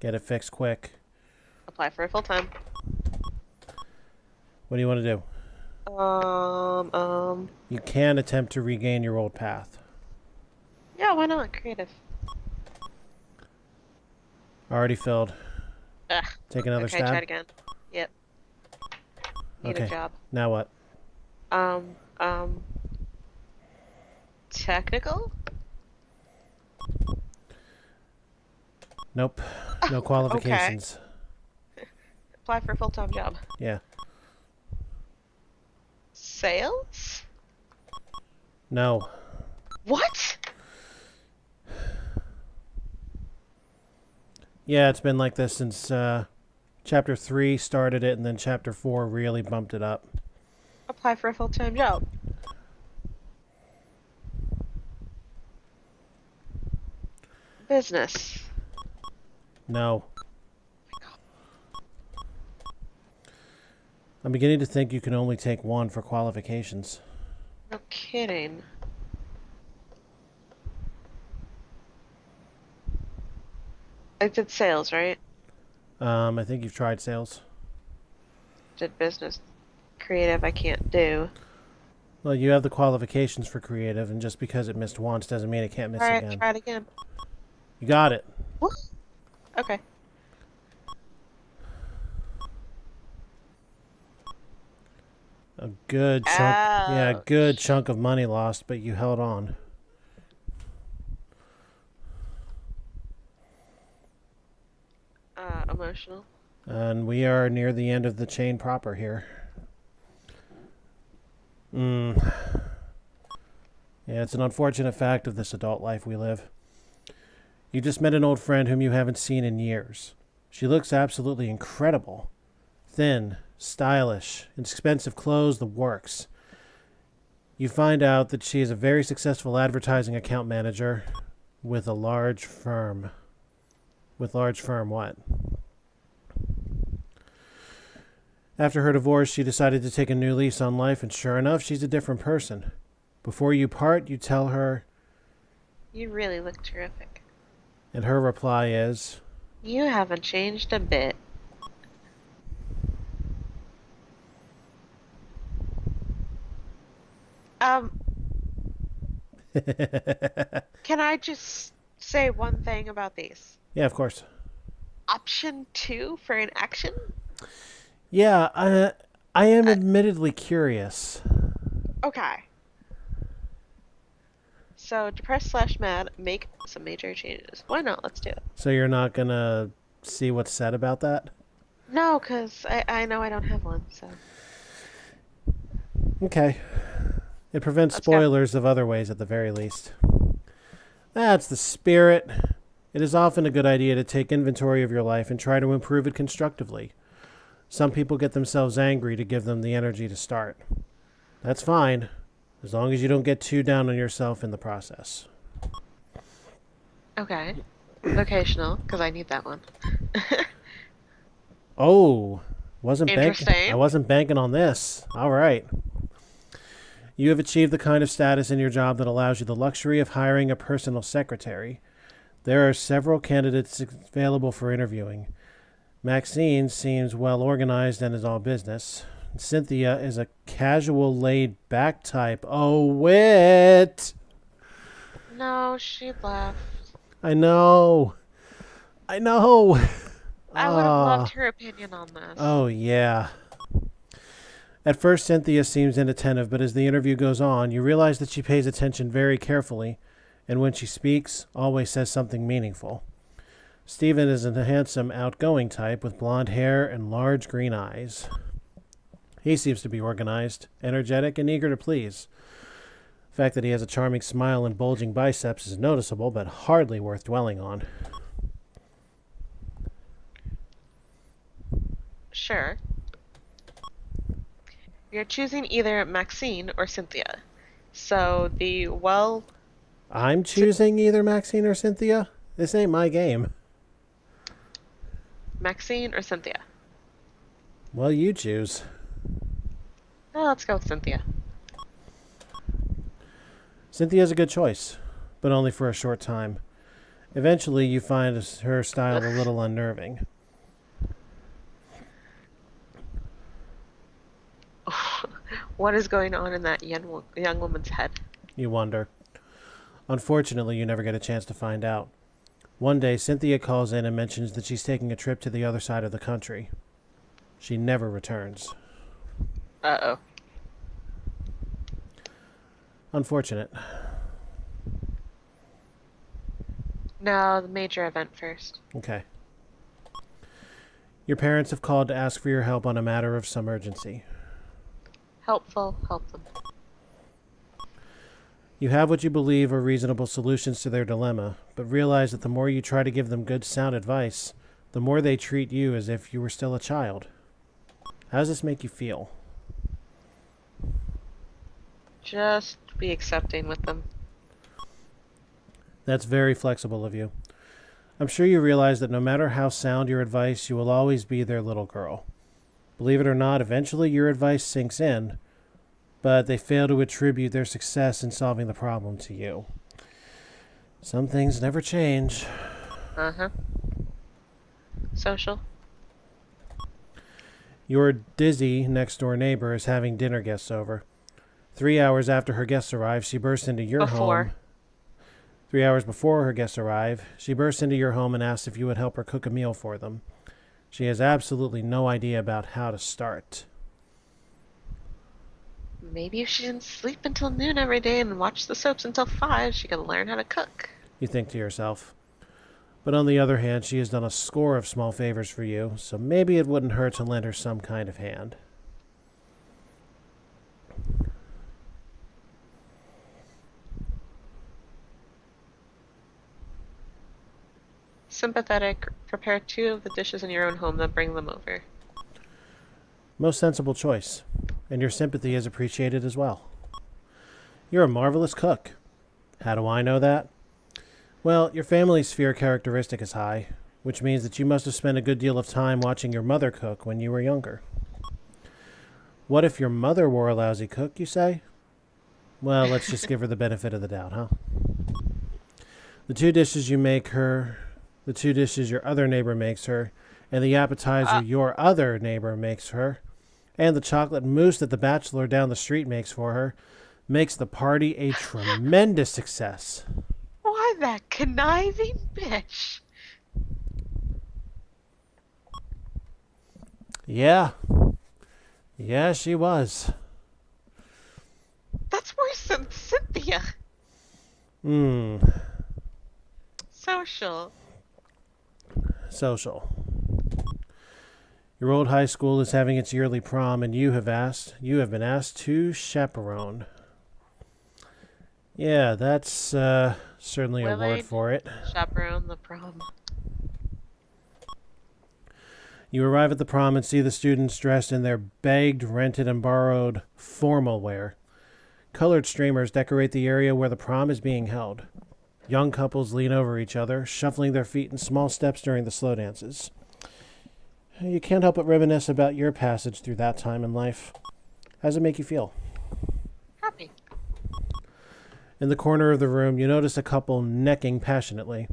Get it fixed quick. Apply for a full-time. What do you want to do? You can attempt to regain your old path. Yeah, why not? Creative. Already filled. Ugh. Take another Okay, stab. try it again. Yep. Need a Okay. job. Now what? Technical? Nope. No qualifications. Apply for a full-time job. Yeah. Sales? No. What? Yeah, it's been like this since Chapter 3 started it, and then Chapter 4 really bumped it up. Apply for a full-time job. Business. No. I'm beginning to think you can only take one for qualifications. No kidding. I did sales, right? I think you've tried sales. Did business. Creative, I can't do. Well, you have the qualifications for creative, and just because it missed once doesn't mean it can't miss Alright, again. try it again. You got it. What? Okay. A good chunk. Yeah, a good chunk of money lost, but you held on. Emotional. And we are near the end of the chain proper here. Yeah, it's an unfortunate fact of this adult life we live. You just met an old friend whom you haven't seen in years. She looks absolutely incredible. Thin, stylish, expensive clothes, the works. You find out that she is a very successful advertising account manager with a large firm. With large firm what? After her divorce, she decided to take a new lease on life, and sure enough, she's a different person. Before you part, you tell her... You really look terrific. And her reply is... You haven't changed a bit. Can I just say one thing about these? Yeah, of course. Option 2 for an action? Yeah, I am admittedly curious. Okay. So, depressed/mad, make some major changes. Why not? Let's do it. So you're not gonna see what's said about that? No, because I know I don't have one, so. Okay. It prevents Let's go. spoilers of other ways at the very least. That's the spirit. It is often a good idea to take inventory of your life and try to improve it constructively. Some people get themselves angry to give them the energy to start. That's fine, as long as you don't get too down on yourself in the process. Okay. Vocational, because I need that one. Oh, Interesting. I wasn't banking on this. All right. You have achieved the kind of status in your job that allows you the luxury of hiring a personal secretary. There are several candidates available for interviewing. Maxine seems well organized and is all business. Cynthia is a casual, laid-back type. Oh, wit! No, she left. I know. I would have loved her opinion on this. Oh, yeah. At first, Cynthia seems inattentive, but as the interview goes on, you realize that she pays attention very carefully, and when she speaks, always says something meaningful. Stephen is a handsome, outgoing type with blonde hair and large green eyes. He seems to be organized, energetic, and eager to please. The fact that he has a charming smile and bulging biceps is noticeable, but hardly worth dwelling on. Sure. You're choosing either Maxine or Cynthia. So I'm choosing either Maxine or Cynthia? This ain't my game. Maxine or Cynthia? Well, you choose. Oh, let's go with Cynthia. Cynthia's a good choice, but only for a short time. Eventually, you find her style a little unnerving. What is going on in that young woman's head? You wonder. Unfortunately, you never get a chance to find out. One day, Cynthia calls in and mentions that she's taking a trip to the other side of the country. She never returns. Uh-oh. Unfortunate. No, the major event first. Okay. Your parents have called to ask for your help on a matter of some urgency. Helpful, help them. You have what you believe are reasonable solutions to their dilemma, but realize that the more you try to give them good, sound advice, the more they treat you as if you were still a child. How does this make you feel? Just be accepting with them. That's very flexible of you. I'm sure you realize that no matter how sound your advice, you will always be their little girl. Believe it or not, eventually your advice sinks in, but they fail to attribute their success in solving the problem to you. Some things never change. Uh-huh. Social. Your dizzy next-door neighbor is having dinner guests over. 3 hours after her guests arrive, she bursts into your home. 3 hours before her guests arrive, she bursts into your home and asks if you would help her cook a meal for them. She has absolutely no idea about how to start. Maybe if she didn't sleep until noon every day and watch the soaps until 5, she could learn how to cook. You think to yourself. But on the other hand, she has done a score of small favors for you, so maybe it wouldn't hurt to lend her some kind of hand. Sympathetic. Prepare 2 of the dishes in your own home, then bring them over. Most sensible choice, and your sympathy is appreciated as well. You're a marvelous cook. How do I know that? Well, your family's fear characteristic is high, which means that you must have spent a good deal of time watching your mother cook when you were younger. What if your mother were a lousy cook, you say? Well, let's just give her the benefit of the doubt, huh? The 2 dishes you make her, the 2 dishes your other neighbor makes her, and the appetizer your other neighbor makes her, and the chocolate mousse that the bachelor down the street makes for her, makes the party a tremendous success. Why, that conniving bitch. Yeah. Yeah, she was. That's worse than Cynthia. Social. Social. Your old high school is having its yearly prom, and you have been asked to chaperone. Yeah, that's certainly a word for it. Chaperone the prom. You arrive at the prom and see the students dressed in their begged, rented, and borrowed formal wear. Colored streamers decorate the area where the prom is being held. Young couples lean over each other, shuffling their feet in small steps during the slow dances. You can't help but reminisce about your passage through that time in life. How does it make you feel? Happy. In the corner of the room, you notice a couple necking passionately.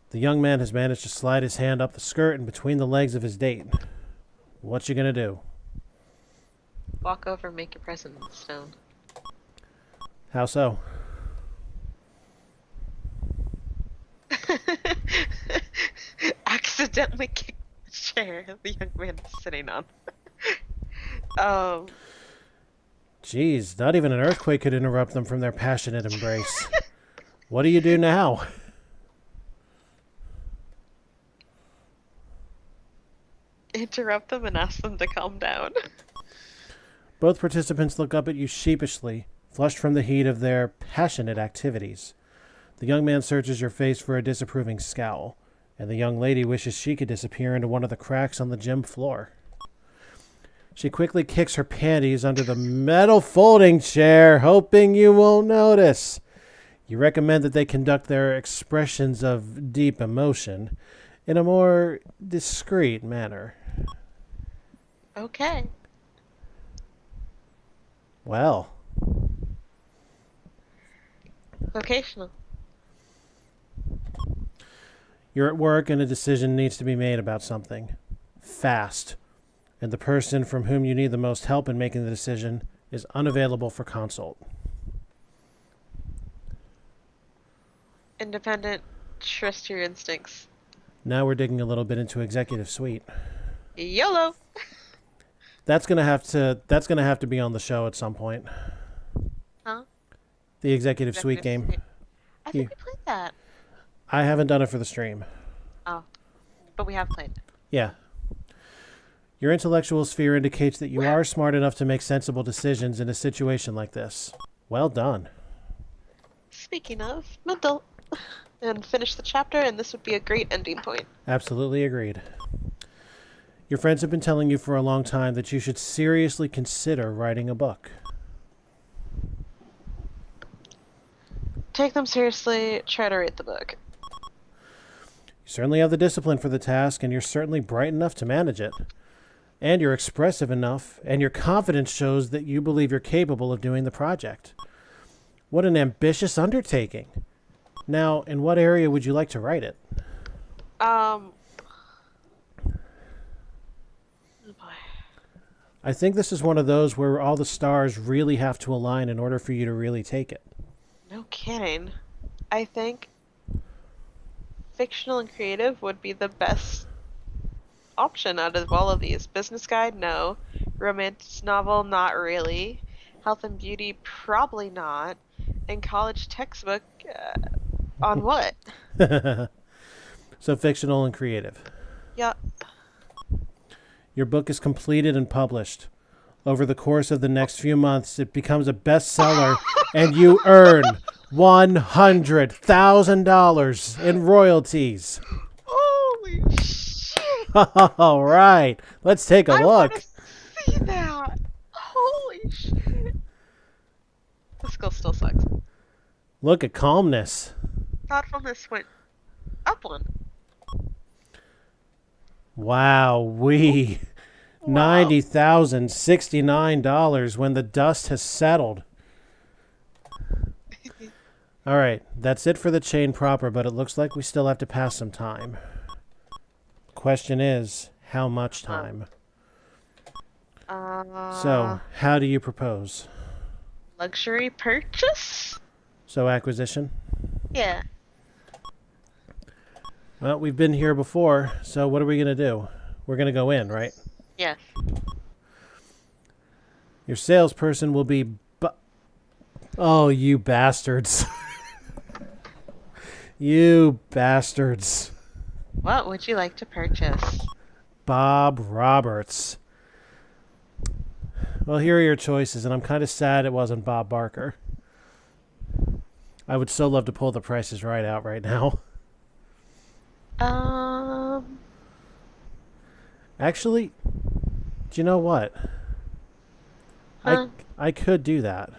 The young man has managed to slide his hand up the skirt and between the legs of his date. What you gonna do? Walk over and make your present in stone. How so? Accidentally kick the chair the young man is sitting on. Jeez, not even an earthquake could interrupt them from their passionate embrace. What do you do now? Interrupt them and ask them to calm down. Both participants look up at you sheepishly, flushed from the heat of their passionate activities. The young man searches your face for a disapproving scowl, and the young lady wishes she could disappear into one of the cracks on the gym floor. She quickly kicks her panties under the metal folding chair, hoping you won't notice. You recommend that they conduct their expressions of deep emotion in a more discreet manner. Okay. Well. Vocational. You're at work and a decision needs to be made about something. Fast. And the person from whom you need the most help in making the decision is unavailable for consult. Independent. Trust your instincts. Now we're digging a little bit into executive suite. YOLO. That's gonna have to be on the show at some point. Huh? The executive suite game. I think we played that. I haven't done it for the stream. Oh. But we have played it. Yeah. Your intellectual sphere indicates that you are smart enough to make sensible decisions in a situation like this. Well done. Speaking of, mental. and finish the chapter, and this would be a great ending point. Absolutely agreed. Your friends have been telling you for a long time that you should seriously consider writing a book. Take them seriously, try to read the book. You certainly have the discipline for the task, and you're certainly bright enough to manage it. And you're expressive enough, and your confidence shows that you believe you're capable of doing the project. What an ambitious undertaking. Now, in what area would you like to write it? Oh boy. I think this is one of those where all the stars really have to align in order for you to really take it. No kidding. I think fictional and creative would be the best option out of all of these. Business guide, no. Romance novel, not really. Health and beauty, probably not. And college textbook, on what? So fictional and creative. Yep. Your book is completed and published. Over the course of the next few months, it becomes a bestseller, and you earn $100,000 in royalties. Holy shit! All right, let's take a I look. want to see that. Holy shit! The skill still sucks. Look at calmness. Thoughtfulness went up one. Wow, we $90,069 when the dust has settled. All right, that's it for the chain proper, but it looks like we still have to pass some time. Question is, how much time? So, how do you propose? Luxury purchase? So, acquisition? Yeah. Well, we've been here before, so what are we going to do? We're going to go in, right? Yes. Your salesperson will be... Oh, you bastards. You bastards. What would you like to purchase? Bob Roberts. Well, here are your choices, and I'm kind of sad it wasn't Bob Barker. I would so love to pull the prices right out right now. Actually, do you know what? Huh? I could do that.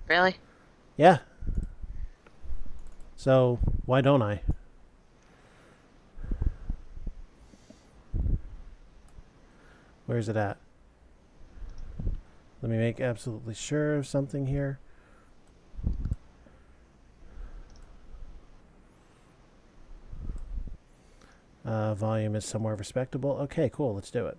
Really? Yeah. So, why don't I? Where's it at? Let me make absolutely sure of something here. Volume is somewhere respectable. Okay, cool. Let's do it.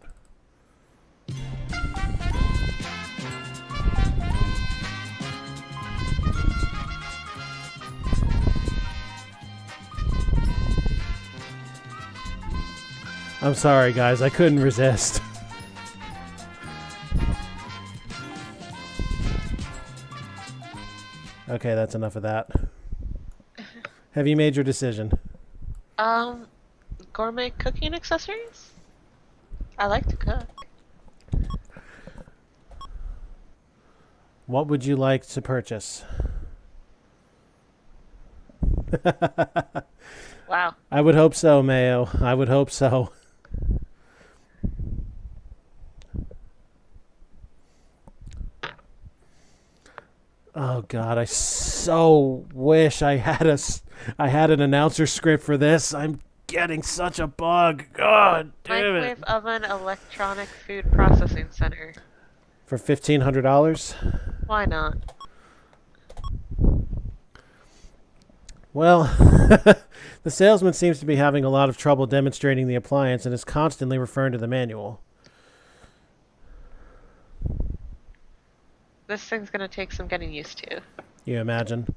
I'm sorry, guys. I couldn't resist. Okay, that's enough of that. Have you made your decision? Gourmet cooking accessories? I like to cook. What would you like to purchase? Wow. I would hope so, Mayo. I would hope so. Oh God, I so wish I had an announcer script for this. I'm getting such a bug. God damn it. Microwave oven electronic food processing center. For $1,500? Why not? Well, the salesman seems to be having a lot of trouble demonstrating the appliance and is constantly referring to the manual. This thing's gonna take some getting used to. You imagine?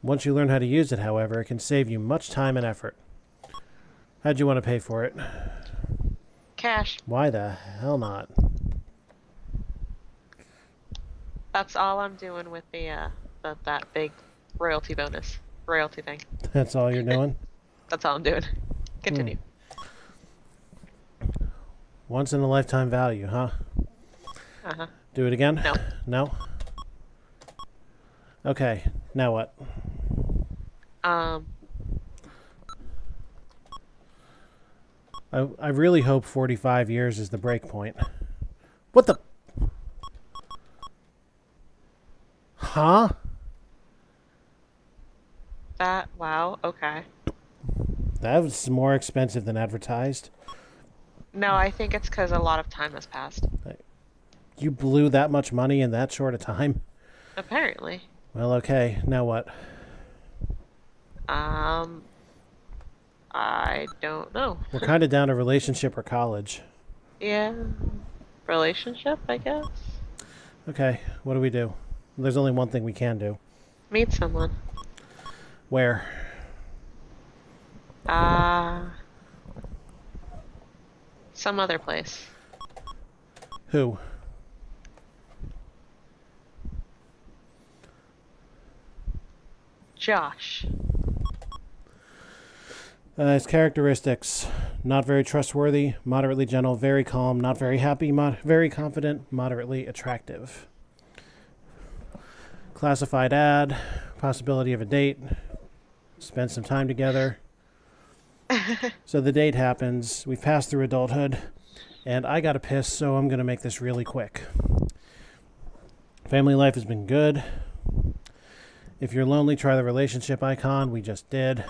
Once you learn how to use it, however, it can save you much time and effort. How'd you want to pay for it? Cash. Why the hell not? That's all I'm doing with that big royalty thing. That's all you're doing? That's all I'm doing. Continue. Once in a lifetime value, huh? Uh-huh. Do it again? No. No? Okay, now what? I really hope 45 years is the break point. What the? Huh? Wow, okay. That was more expensive than advertised. No, I think it's because a lot of time has passed. You blew that much money in that short a time? Apparently. Well, okay. Now what? I don't know. We're kind of down to relationship or college. Yeah. Relationship, I guess. Okay, what do we do? There's only one thing we can do. Meet someone. Where? Some other place. Who? Josh. His characteristics: not very trustworthy, moderately gentle, very calm, not very happy, very confident, moderately attractive. Classified ad, possibility of a date, spend some time together. So the date happens, we've passed through adulthood, and I gotta piss, so I'm gonna make this really quick. Family life has been good. If you're lonely, try the relationship icon we just did.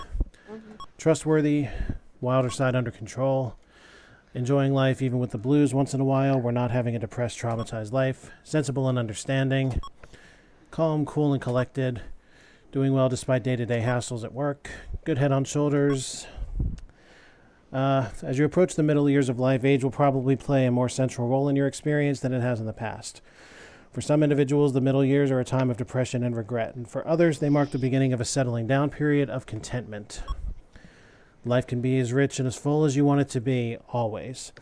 Trustworthy, wilder side under control, enjoying life even with the blues once in a while. We're not having a depressed, traumatized life. Sensible and understanding, calm, cool, and collected, doing well despite day-to-day hassles at work, good head on shoulders. As you approach the middle years of life, age will probably play a more central role in your experience than it has in the past. For some individuals, the middle years are a time of depression and regret, and for others, they mark the beginning of a settling down period of contentment. Life can be as rich and as full as you want it to be, always.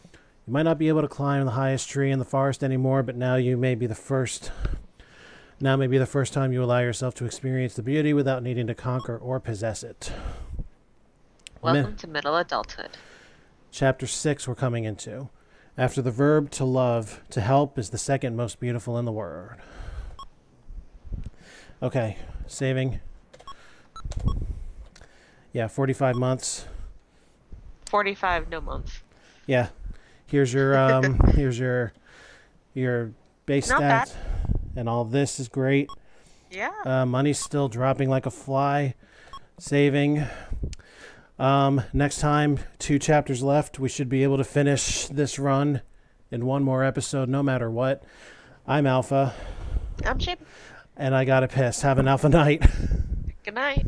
You might not be able to climb the highest tree in the forest anymore, but now may be the first time you allow yourself to experience the beauty without needing to conquer or possess it. Welcome to middle adulthood. Chapter 6 we're coming into. After the verb to love, to help is the second most beautiful in the word. Okay, saving. Yeah, 45 months. 45, no months. Yeah. Here's your your base Not stats. bad. And all this is great. Yeah. Money's still dropping like a fly. Saving. Next time, 2 chapters left. We should be able to finish this run in one more episode, no matter what. I'm Alpha. I'm Chib. And I gotta piss. Have an alpha night. Good night.